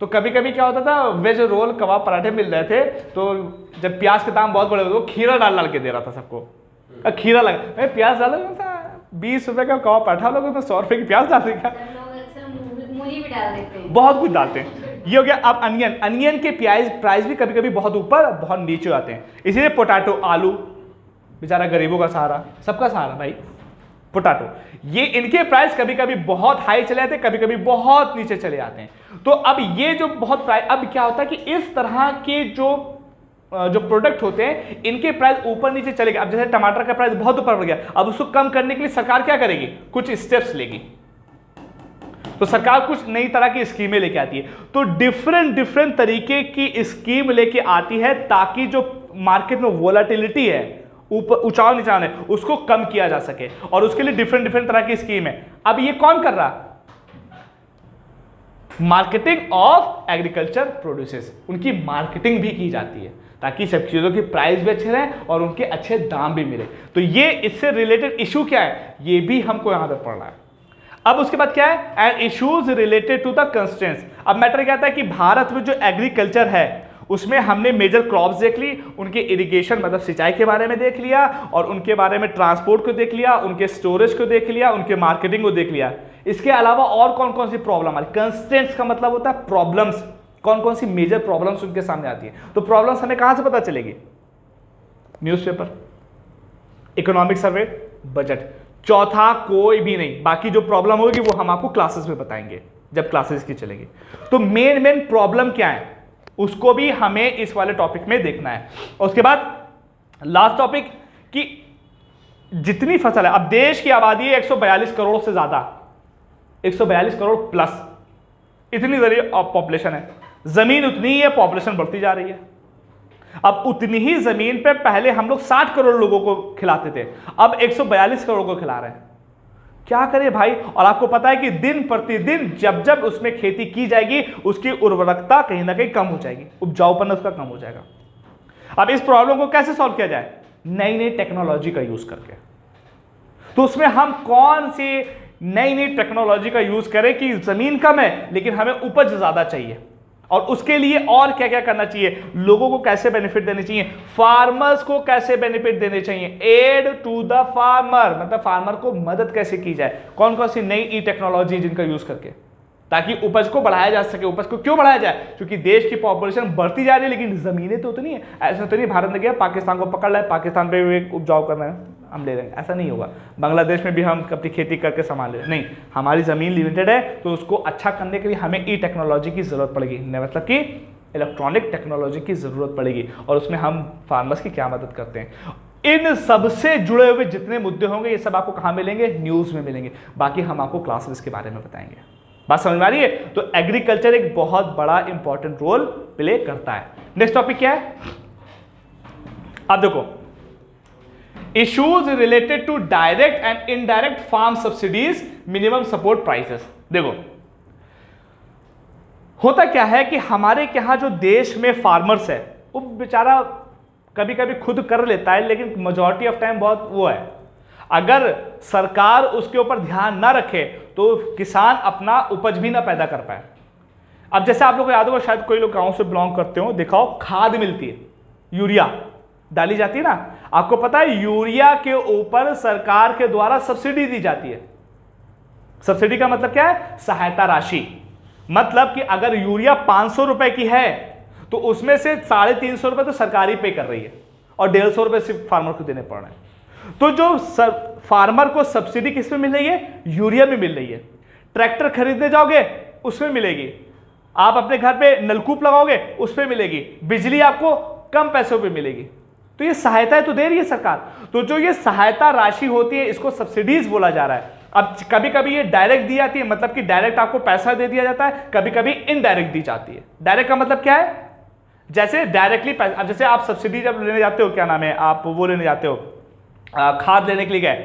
[SPEAKER 1] तो कभी कभी क्या होता था, वेज रोल, कबाब, पराठे मिल रहे थे, तो जब प्याज के दाम बहुत बड़े होते तो खीरा डाल के दे रहा था सबको। खीरा लगा, मैं प्याज डाला था, 20 रुपए का कबाब पराठा, लोग उसमें 100 रुपए की प्याज डाल देगा,
[SPEAKER 3] मूली भी डाल देते हैं,
[SPEAKER 1] बहुत कुछ डालते हैं। ये हो गया। अब अनियन के प्राइस भी कभी कभी बहुत ऊपर बहुत नीचे आते हैं। इसीलिए पोटैटो, आलू बेचारा गरीबों का सहारा, सबका सहारा भाई पोटैटो, ये इनके प्राइस कभी कभी बहुत हाई चले जाते हैं, कभी कभी बहुत नीचे चले जाते हैं। तो अब ये जो बहुत प्राइस, अब क्या होता है कि इस तरह के जो प्रोडक्ट होते हैं इनके प्राइस ऊपर नीचे चलेगा। अब जैसे टमाटर का प्राइस बहुत ऊपर बढ़ गया, अब उसको कम करने के लिए सरकार क्या करेगी, कुछ स्टेप्स लेगी। तो सरकार कुछ नई तरह की स्कीमें लेके आती है। तो डिफरेंट तरीके की स्कीम लेके आती है ताकि जो मार्केट में वोलाटिलिटी है, ऊपर उछाल नीचाव है, उसको कम किया जा सके। और उसके लिए डिफरेंट तरह की स्कीम है। अब ये कौन कर रहा, मार्केटिंग ऑफ एग्रीकल्चर प्रोड्यूसेस, उनकी मार्केटिंग भी की जाती है ताकि सब चीजों की प्राइस भी अच्छे रहे और उनके अच्छे दाम भी मिले। तो ये इससे रिलेटेड इशू क्या है, ये भी हमको यहां पर पढ़ना है। अब उसके बाद क्या है, and issues related to the constraints. अब मैटर क्या आता है कि भारत में जो एग्रीकल्चर है उसमें हमने मेजर क्रॉप्स देख ली, उनके इरिगेशन मतलब सिंचाई के बारे में देख लिया, और उनके बारे में ट्रांसपोर्ट को देख लिया, उनके स्टोरेज को देख लिया, उनके मार्केटिंग को देख लिया। इसके अलावा और कौन कौन सी प्रॉब्लम आती है, कंस्ट्रेंट्स का मतलब होता है प्रॉब्लम्स, कौन कौन सी मेजर प्रॉब्लम्स उनके सामने आती है। तो प्रॉब्लम्स हमें कहां से पता चलेगी, न्यूज़पेपर, इकोनॉमिक सर्वे, बजट। चौथा कोई भी नहीं, बाकी जो प्रॉब्लम होगी वो हम आपको क्लासेस में बताएंगे जब क्लासेस की चलेगी। तो मेन प्रॉब्लम क्या है उसको भी हमें इस वाले टॉपिक में देखना है। और उसके बाद लास्ट टॉपिक कि जितनी फसल है, अब देश की आबादी है 142 करोड़ से ज्यादा, 142 करोड़ प्लस, इतनी जरिए पॉपुलेशन है, जमीन उतनी ही है, पॉपुलेशन बढ़ती जा रही है। अब उतनी ही जमीन पे पहले हम लोग 60 करोड़ लोगों को खिलाते थे, अब 142 करोड़ को खिला रहे हैं। क्या करें भाई। और आपको पता है कि दिन प्रतिदिन जब जब उसमें खेती की जाएगी उसकी उर्वरकता कहीं ना कहीं कम हो जाएगी, उपजाऊपन उसका कम हो जाएगा। अब इस प्रॉब्लम को कैसे सॉल्व किया जाए, नई नई टेक्नोलॉजी का यूज करके। तो उसमें हम कौन सी नई नई टेक्नोलॉजी का यूज करें कि जमीन कम है लेकिन हमें उपज ज्यादा चाहिए। और उसके लिए और क्या क्या करना चाहिए, लोगों को कैसे बेनिफिट देने चाहिए, फार्मर्स को कैसे बेनिफिट देने चाहिए, एड टू द फार्मर, मतलब फार्मर को मदद कैसे की जाए, कौन कौन सी नई ई टेक्नोलॉजी जिनका यूज करके, ताकि उपज को बढ़ाया जा सके। उपज को क्यों बढ़ाया जाए, क्योंकि देश की पॉपुलेशन बढ़ती जा रही है लेकिन जमीनें तो उतनी है। ऐसा तो नहीं भारत ने गया पाकिस्तान को पकड़ लाए, पाकिस्तान पे भी उपजाऊ करना है हम ले लेंगे, ऐसा नहीं होगा। बांग्लादेश में भी हम अपनी खेती करके संभाल ले, नहीं, हमारी ज़मीन लिमिटेड है, तो उसको अच्छा करने के लिए हमें ई टेक्नोलॉजी की ज़रूरत पड़ेगी, मतलब कि इलेक्ट्रॉनिक टेक्नोलॉजी की ज़रूरत पड़ेगी, और उसमें हम फार्मर्स की क्या मदद करते हैं। इन सबसे जुड़े हुए जितने मुद्दे होंगे ये सब आपको कहाँ मिलेंगे, न्यूज़ में मिलेंगे, बाकी हम आपको क्लासेस के बारे में बताएंगे। बात समझ में आ रही है। तो एग्रीकल्चर एक बहुत बड़ा इंपॉर्टेंट रोल प्ले करता है। नेक्स्ट टॉपिक क्या है, अब देखो, issues related to direct and indirect farm subsidies, minimum support prices. देखो होता क्या है कि हमारे यहां जो देश में फार्मर्स है वो बेचारा कभी कभी खुद कर लेता है, लेकिन मेजॉरिटी ऑफ टाइम बहुत वो है, अगर सरकार उसके ऊपर ध्यान ना रखे तो किसान अपना उपज भी ना पैदा कर पाए। अब जैसे आप लोग को याद होगा, शायद कोई लोग गांव से बिलोंग करते हो, दिखाओ खाद मिलती है, यूरिया डाली जाती है ना, आपको पता है यूरिया के ऊपर सरकार के द्वारा सब्सिडी दी जाती है। सब्सिडी का मतलब क्या है, सहायता राशि। मतलब कि अगर यूरिया 500 रुपए की है तो उसमें से 350 रुपए तो सरकार ही पे कर रही है और 150 रुपए सिर्फ फार्मर को देने पड़ रहे हैं। तो जो फार्मर को सब्सिडी किस में मिल रही है, यूरिया में मिल रही है। ट्रैक्टर खरीदने जाओगे उसमें मिलेगी, आप अपने घर पे नलकूप लगाओगे उस पर मिलेगी, बिजली आपको कम पैसों पे मिलेगी। तो ये सहायता तो दे रही है सरकार। तो जो ये सहायता राशि होती है इसको सब्सिडीज बोला जा रहा है। अब कभी कभी ये डायरेक्ट दी जाती है, मतलब कि डायरेक्ट आपको पैसा दे दिया जाता है, कभी कभी इनडायरेक्ट दी जाती है। डायरेक्ट का मतलब क्या है, जैसे डायरेक्टली पैसा, अब जैसे आप सब्सिडी जब लेने जाते हो, क्या नाम है, आप वो लेने जाते हो खाद लेने के लिए गए,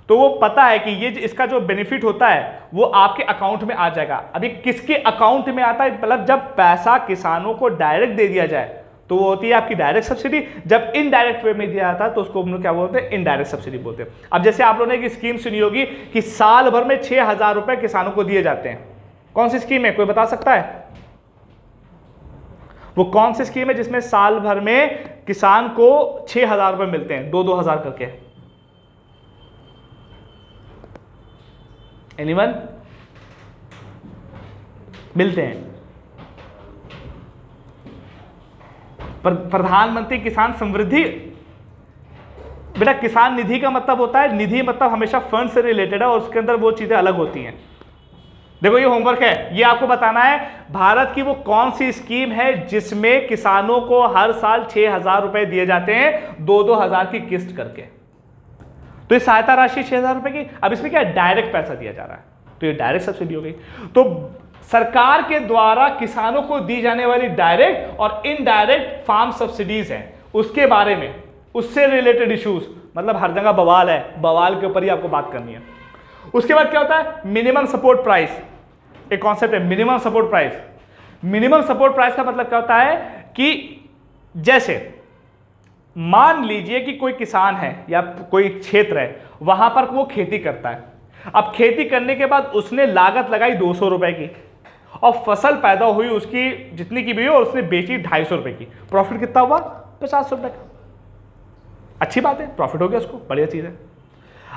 [SPEAKER 1] तो वो पता है कि ये इसका जो बेनिफिट होता है वो आपके अकाउंट में आ जाएगा। अभी किसके अकाउंट में आता है, मतलब जब पैसा किसानों को डायरेक्ट दे दिया जाए तो वो होती है आपकी डायरेक्ट सब्सिडी। जब इनडायरेक्ट वे में दिया जाता है तो उसको हम लोग क्या बोलते हैं, इनडायरेक्ट सब्सिडी बोलते हैं। अब जैसे आप लोगों ने एक स्कीम सुनी होगी कि साल भर में 6,000 रुपए किसानों को दिए जाते हैं। कौन सी स्कीम है, कोई बता सकता है? वो कौन सी स्कीम है जिसमें साल भर में किसान को 6,000 रुपए मिलते हैं, 2-2 हज़ार करके? एनीवन? मिलते हैं। प्रधानमंत्री किसान समृद्धि, बेटा किसान निधि का मतलब होता है, निधि मतलब हमेशा फंड से रिलेटेड है और उसके अंदर वो चीजें अलग होती हैं। देखो ये होमवर्क है, ये आपको बताना है भारत की वो कौन सी स्कीम है जिसमें किसानों को हर साल 6,000 रुपए दिए जाते हैं 2-2 हज़ार की किस्त करके। तो ये सहायता राशि 6,000 रुपए की। अब इसमें क्या डायरेक्ट पैसा दिया जा रहा है, तो ये डायरेक्ट सब्सिडी हो गई। तो सरकार के द्वारा किसानों को दी जाने वाली डायरेक्ट और इनडायरेक्ट फार्म सब्सिडीज हैं, उसके बारे में, उससे रिलेटेड इश्यूज, मतलब हर जगह बवाल है, बवाल के ऊपर ही आपको बात करनी है। उसके बाद क्या होता है, मिनिमम सपोर्ट प्राइस, एक कॉन्सेप्ट है minimum support price. Minimum support price का मतलब क्या होता है कि जैसे मान लीजिए कि कोई किसान है या कोई क्षेत्र है, वहां पर वो खेती करता है। अब खेती करने के बाद उसने लागत लगाई 200 रुपए की और फसल पैदा हुई उसकी जितनी की भी हो और उसने बेची 250 रुपए की, प्रॉफिट कितना हुआ, 50 रुपए का। अच्छी बात है, प्रॉफिट हो गया उसको, बढ़िया चीज है।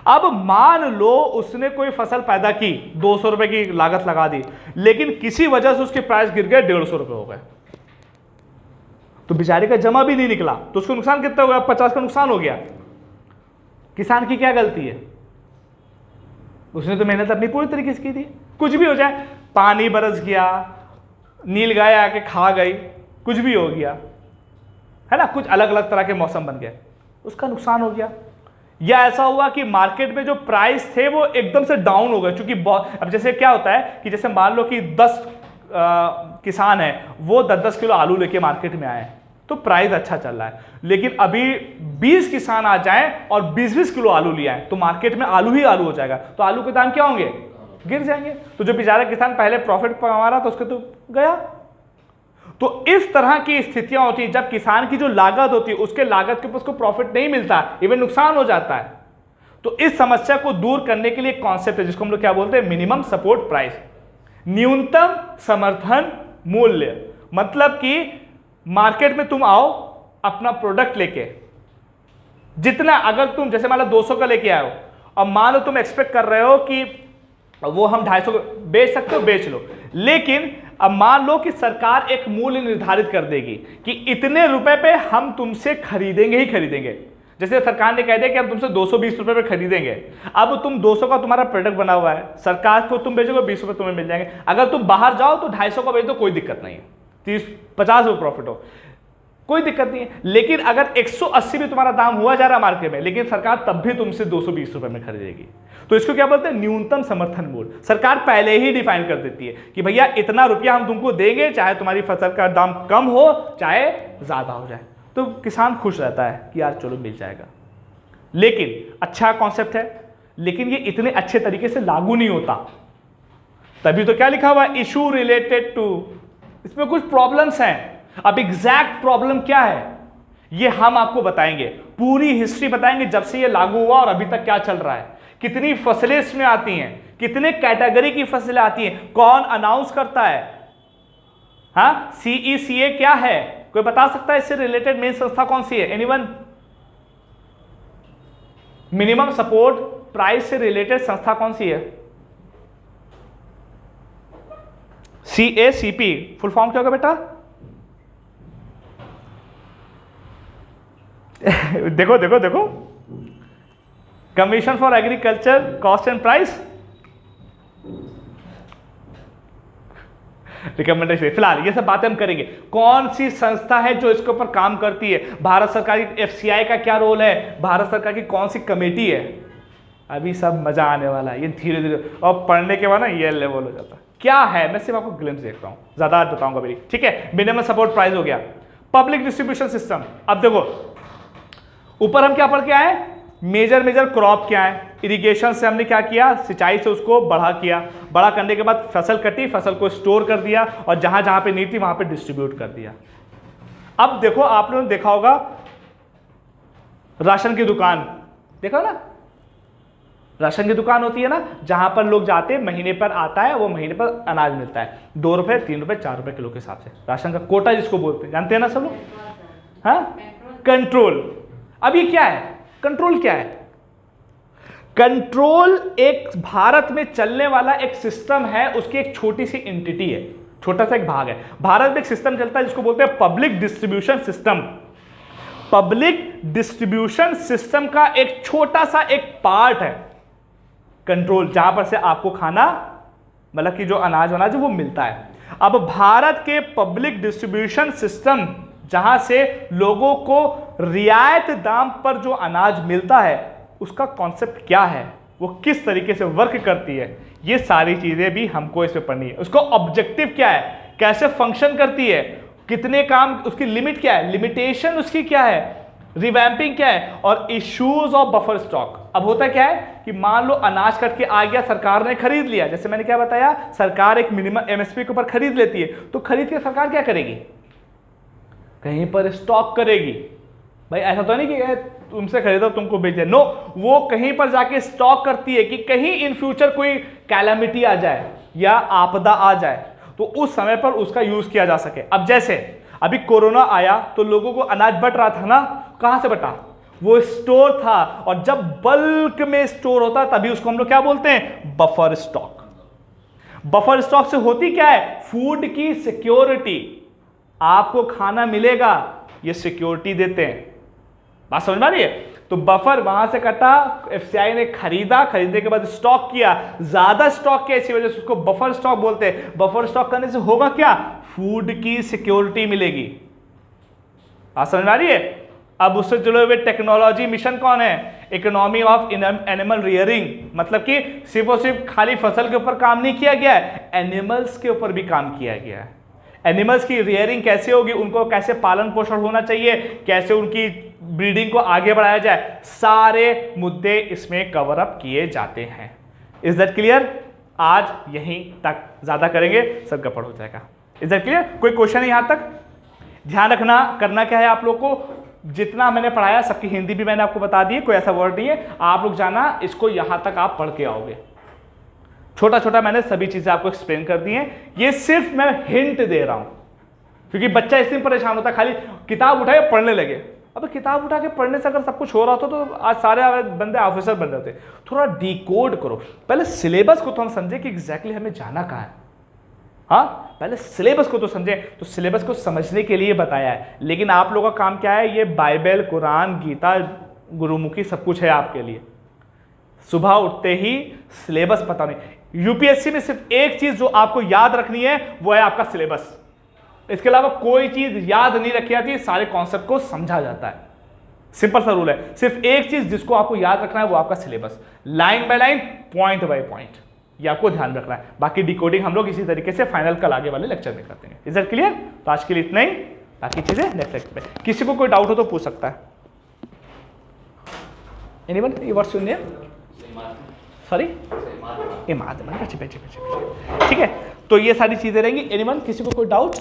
[SPEAKER 1] अब मान लो उसने कोई फसल पैदा की, 200 रुपए की लागत लगा दी, लेकिन किसी वजह से उसके प्राइस गिर गए, 150 रुपए हो गए, तो बेचारे का जमा भी नहीं निकला, तो उसको नुकसान कितना हो गया, 50 का नुकसान हो गया। किसान की क्या गलती है, उसने तो मेहनत अपनी पूरी तरीके से की थी। कुछ भी हो जाए, पानी बरस गया, नील गाय आके खा गई, कुछ भी हो गया है ना, कुछ अलग अलग तरह के मौसम बन गए, उसका नुकसान हो गया। या ऐसा हुआ कि मार्केट में जो प्राइस थे वो एकदम से डाउन हो गए, क्योंकि अब जैसे क्या होता है कि जैसे मान लो कि 10 किसान है, वो 10-10 किलो आलू लेके मार्केट में आए, तो प्राइस अच्छा चल रहा है। लेकिन अभी 20 किसान आ जाएं और 20-20 किलो आलू ले आए, तो मार्केट में आलू ही आलू हो जाएगा, तो आलू के दाम क्या होंगे, गिर जाएंगे। तो जो बेचारा किसान पहले प्रॉफिट कमा रहा था उसके तो गया। तो इस तरह की स्थितियां होती हैं जब किसान की जो लागत होती है उसके लागत के ऊपर उसको प्रॉफिट नहीं मिलता, इवन नुकसान हो जाता है। तो इस समस्या को दूर करने के लिए कॉन्सेप्ट है जिसको हम लोग क्या बोलते हैं, मिनिमम सपोर्ट प्राइस, न्यूनतम समर्थन मूल्य। मतलब कि मार्केट में तुम आओ अपना प्रोडक्ट लेके, जितना अगर तुम जैसे मान लो 200 का लेके आए हो और मान लो तुम एक्सपेक्ट कर रहे हो कि वो हम 250 का बेच सकते हो, बेच लो, लेकिन अब मान लो कि सरकार एक मूल्य निर्धारित कर देगी कि इतने रुपए पे हम तुमसे खरीदेंगे ही खरीदेंगे। जैसे सरकार ने कह दिया कि हम तुमसे 220 रुपए पे खरीदेंगे, अब तुम 200 का तुम्हारा प्रोडक्ट बना हुआ है, सरकार को तुम बेचोगे 20 रुपए तुम्हें मिल जाएंगे। अगर तुम बाहर जाओ तो 250 का बेच दो, कोई दिक्कत नहीं है, 30-50 रुपये प्रॉफिट हो, कोई दिक्कत नहीं है। लेकिन अगर 180 भी तुम्हारा दाम हुआ जा रहा है मार्केट में, लेकिन सरकार तब भी तुमसे 220 रुपए में खरीदेगी। तो इसको क्या बोलते हैं? न्यूनतम समर्थन मूल्य। सरकार पहले ही डिफाइन कर देती है कि भैया इतना रुपया हम तुमको देंगे, चाहे तुम्हारी फसल का दाम कम हो चाहे ज्यादा हो जाए। तो किसान खुश रहता है कि यार चलो मिल जाएगा। लेकिन अच्छा कॉन्सेप्ट है, लेकिन ये इतने अच्छे तरीके से लागू नहीं होता। तभी तो क्या लिखा हुआ है? इशू रिलेटेड टू, इसमें कुछ प्रॉब्लम्स हैं। अब एग्जैक्ट प्रॉब्लम क्या है ये हम आपको बताएंगे, पूरी हिस्ट्री बताएंगे जब से ये लागू हुआ और अभी तक क्या चल रहा है, कितनी फसलें इसमें आती हैं, कितने कैटेगरी की फसलें आती हैं, कौन अनाउंस करता है, हाँ CECA क्या है, कोई बता सकता है इससे रिलेटेड मेन संस्था कौन सी है? एनीवन? मिनिमम सपोर्ट प्राइस से रिलेटेड संस्था कौन सी है? CACP फुल फॉर्म क्या होगा बेटा? देखो देखो देखो, commission for agriculture cost and price recommendation. फिलहाल ये सब बातें हम करेंगे। कौन सी संस्था है जो इसके ऊपर काम करती है, भारत सरकार की FCI का क्या रोल है, भारत सरकार की कौन सी कमेटी है, अभी सब मजा आने वाला है। ये धीरे धीरे और पढ़ने के बाद ना ये लेवल हो जाता है। क्या है, मैं सिर्फ आपको ग्लिम्स देख रहा हूं, ज्यादा आज बताऊंगा मेरी, ठीक है। मिनिमम सपोर्ट प्राइस हो गया, पब्लिक डिस्ट्रीब्यूशन सिस्टम। अब देखो ऊपर हम क्या पढ़ के आए, मेजर क्रॉप क्या है, इरिगेशन से हमने क्या किया, सिंचाई से उसको बड़ा किया, बड़ा करने के बाद फसल कटी, फसल को स्टोर कर दिया और जहां जहां पे नीड थी वहां पे डिस्ट्रीब्यूट कर दिया। अब देखो आप लोगों ने देखा होगा राशन की दुकान, देखो ना, राशन की दुकान होती है ना, जहां पर लोग जाते हैं, महीने पर आता है, वो महीने पर अनाज मिलता है 2 रुपए 3 रुपए 4 रुपए किलो के हिसाब से, राशन का कोटा जिसको बोलते हैं, जानते हैं ना सब लोग, हाँ। कंट्रोल, अब ये क्या है, कंट्रोल क्या है? कंट्रोल एक भारत में चलने वाला एक सिस्टम है, उसकी एक छोटी सी एंटिटी है, छोटा सा एक भाग है। भारत में एक सिस्टम चलता है जिसको बोलते हैं public distribution system. Public distribution system का एक छोटा सा एक पार्ट है कंट्रोल, जहां पर से आपको खाना, मतलब कि जो अनाज वनाज वो मिलता है। अब भारत के पब्लिक डिस्ट्रीब्यूशन सिस्टम, जहां से लोगों को रियायत दाम पर जो अनाज मिलता है, उसका कॉन्सेप्ट क्या है, वो किस तरीके से वर्क करती है, ये सारी चीजें भी हमको इसमें पढ़नी है। उसको ऑब्जेक्टिव क्या है, कैसे फंक्शन करती है, कितने काम, उसकी लिमिट क्या है, लिमिटेशन उसकी क्या है, रिवैम्पिंग क्या है, और इश्यूज ऑफ बफर स्टॉक। अब होता क्या है कि मान लो अनाज कट के आ गया, सरकार ने खरीद लिया, जैसे मैंने क्या बताया, सरकार एक मिनिमम MSP के ऊपर खरीद लेती है, तो खरीद के सरकार क्या करेगी, कहीं पर स्टॉक करेगी। भाई ऐसा तो नहीं कि तुमसे खरीदा तुमको बेच दे, नो, वो कहीं पर जाके स्टॉक करती है कि कहीं इन फ्यूचर कोई कैलामिटी आ जाए या आपदा आ जाए तो उस समय पर उसका यूज किया जा सके। अब जैसे अभी कोरोना आया तो लोगों को अनाज बट रहा था ना, कहां से बटा, वो स्टोर था, और जब बल्क में स्टोर होता तभी उसको हम लोग क्या बोलते हैं, बफर स्टॉक। बफर स्टॉक से होती क्या है, फूड की सिक्योरिटी, आपको खाना मिलेगा, ये सिक्योरिटी देते हैं। बात समझ में आ रही है? तो बफर वहां से कटा, FCI ने खरीदा, खरीदने के बाद स्टॉक किया, ज्यादा स्टॉक किया, इसी वजह से उसको बफर स्टॉक बोलते हैं। बफर स्टॉक करने से होगा क्या, फूड की सिक्योरिटी मिलेगी। बात समझ में आ रही है? अब उससे जुड़े हुए टेक्नोलॉजी मिशन कौन है, इकोनॉमी ऑफ एनिमल रियरिंग, मतलब कि सिर्फ और सिर्फ खाली फसल के ऊपर काम नहीं किया गया है, एनिमल्स के ऊपर भी काम किया गया है। एनिमल्स की रियरिंग कैसे होगी, उनको कैसे पालन पोषण होना चाहिए, कैसे उनकी ब्रीडिंग को आगे बढ़ाया जाए, सारे मुद्दे इसमें कवर अप किए जाते हैं। Is that clear? आज यहीं तक, ज्यादा करेंगे सब गड़बड़ हो जाएगा। Is that clear? कोई क्वेश्चन है यहां तक? ध्यान रखना, करना क्या है आप लोग को, जितना मैंने पढ़ाया सबकी हिंदी भी मैंने आपको बता दी, कोई ऐसा वर्ड नहीं है, आप लोग जाना इसको यहां तक आप पढ़ के आओगे। छोटा छोटा मैंने सभी चीजें आपको एक्सप्लेन कर दी हैं, ये सिर्फ मैं हिंट दे रहा हूं, क्योंकि बच्चा इसमें परेशान होता है, खाली किताब उठाए पढ़ने लगे। अब किताब उठा के पढ़ने से अगर सब कुछ हो रहा होता तो आज सारे बंदे ऑफिसर बन रहे होते। थोड़ा डिकोड करो, पहले सिलेबस को तो हम समझे कि एग्जैक्टली हमें जाना कहाँ है। हाँ, पहले सिलेबस को तो समझे, तो सिलेबस को समझने के लिए बताया है। लेकिन आप लोगों का काम क्या है, ये बाइबल, कुरान, गीता, गुरुमुखी सब कुछ है आपके लिए। सुबह उठते ही सिलेबस पता नहीं। यूपीएससी में सिर्फ एक चीज जो आपको याद रखनी है वो है आपका सिलेबस। इसके अलावा कोई चीज याद नहीं रखी जाती, सारे कॉन्सेप्ट को समझा जाता है। सिंपल सा रूल है, सिर्फ एक चीज जिसको आपको याद रखना है वो आपका syllabus, line by line, point by point, ये आपको ध्यान रखना है। बाकी डिकोडिंग हम लोग इसी तरीके से फाइनल कल आगे वाले लेक्चर में करते हैं। Is that clear? तो आज के लिए इतना ही, बाकी चीजें नेक्स्ट लेक्चर में। किसी को कोई डाउट हो तो पूछ सकता है। Anyone? What's your name? Sorry, ठीक है। तो ये सारी चीजें रहेंगी। एनीवन? किसी को कोई डाउट?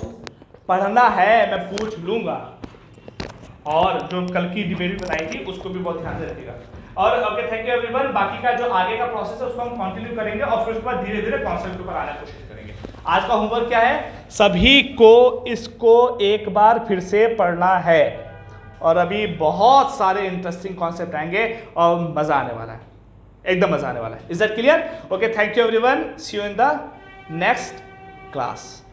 [SPEAKER 1] पढ़ना है, मैं पूछ लूंगा। और जो कल की डिबेट बनाई थी उसको भी बहुत ध्यान से रखिएगा। और ओके, थैंक यू एवरीवन। बाकी का जो आगे का प्रोसेस है उसको हम कंटिन्यू करेंगे और फिर उसके बाद धीरे धीरे कॉन्सेप्ट के ऊपर आने की कोशिश करेंगे। आज का होमवर्क क्या है, सभी को इसको एक बार फिर से पढ़ना है। और अभी बहुत सारे इंटरेस्टिंग कॉन्सेप्ट आएंगे और मजा आने वाला है, एकदम मजा आने वाला है। Is that clear? Okay, thank you everyone, see you in the next class.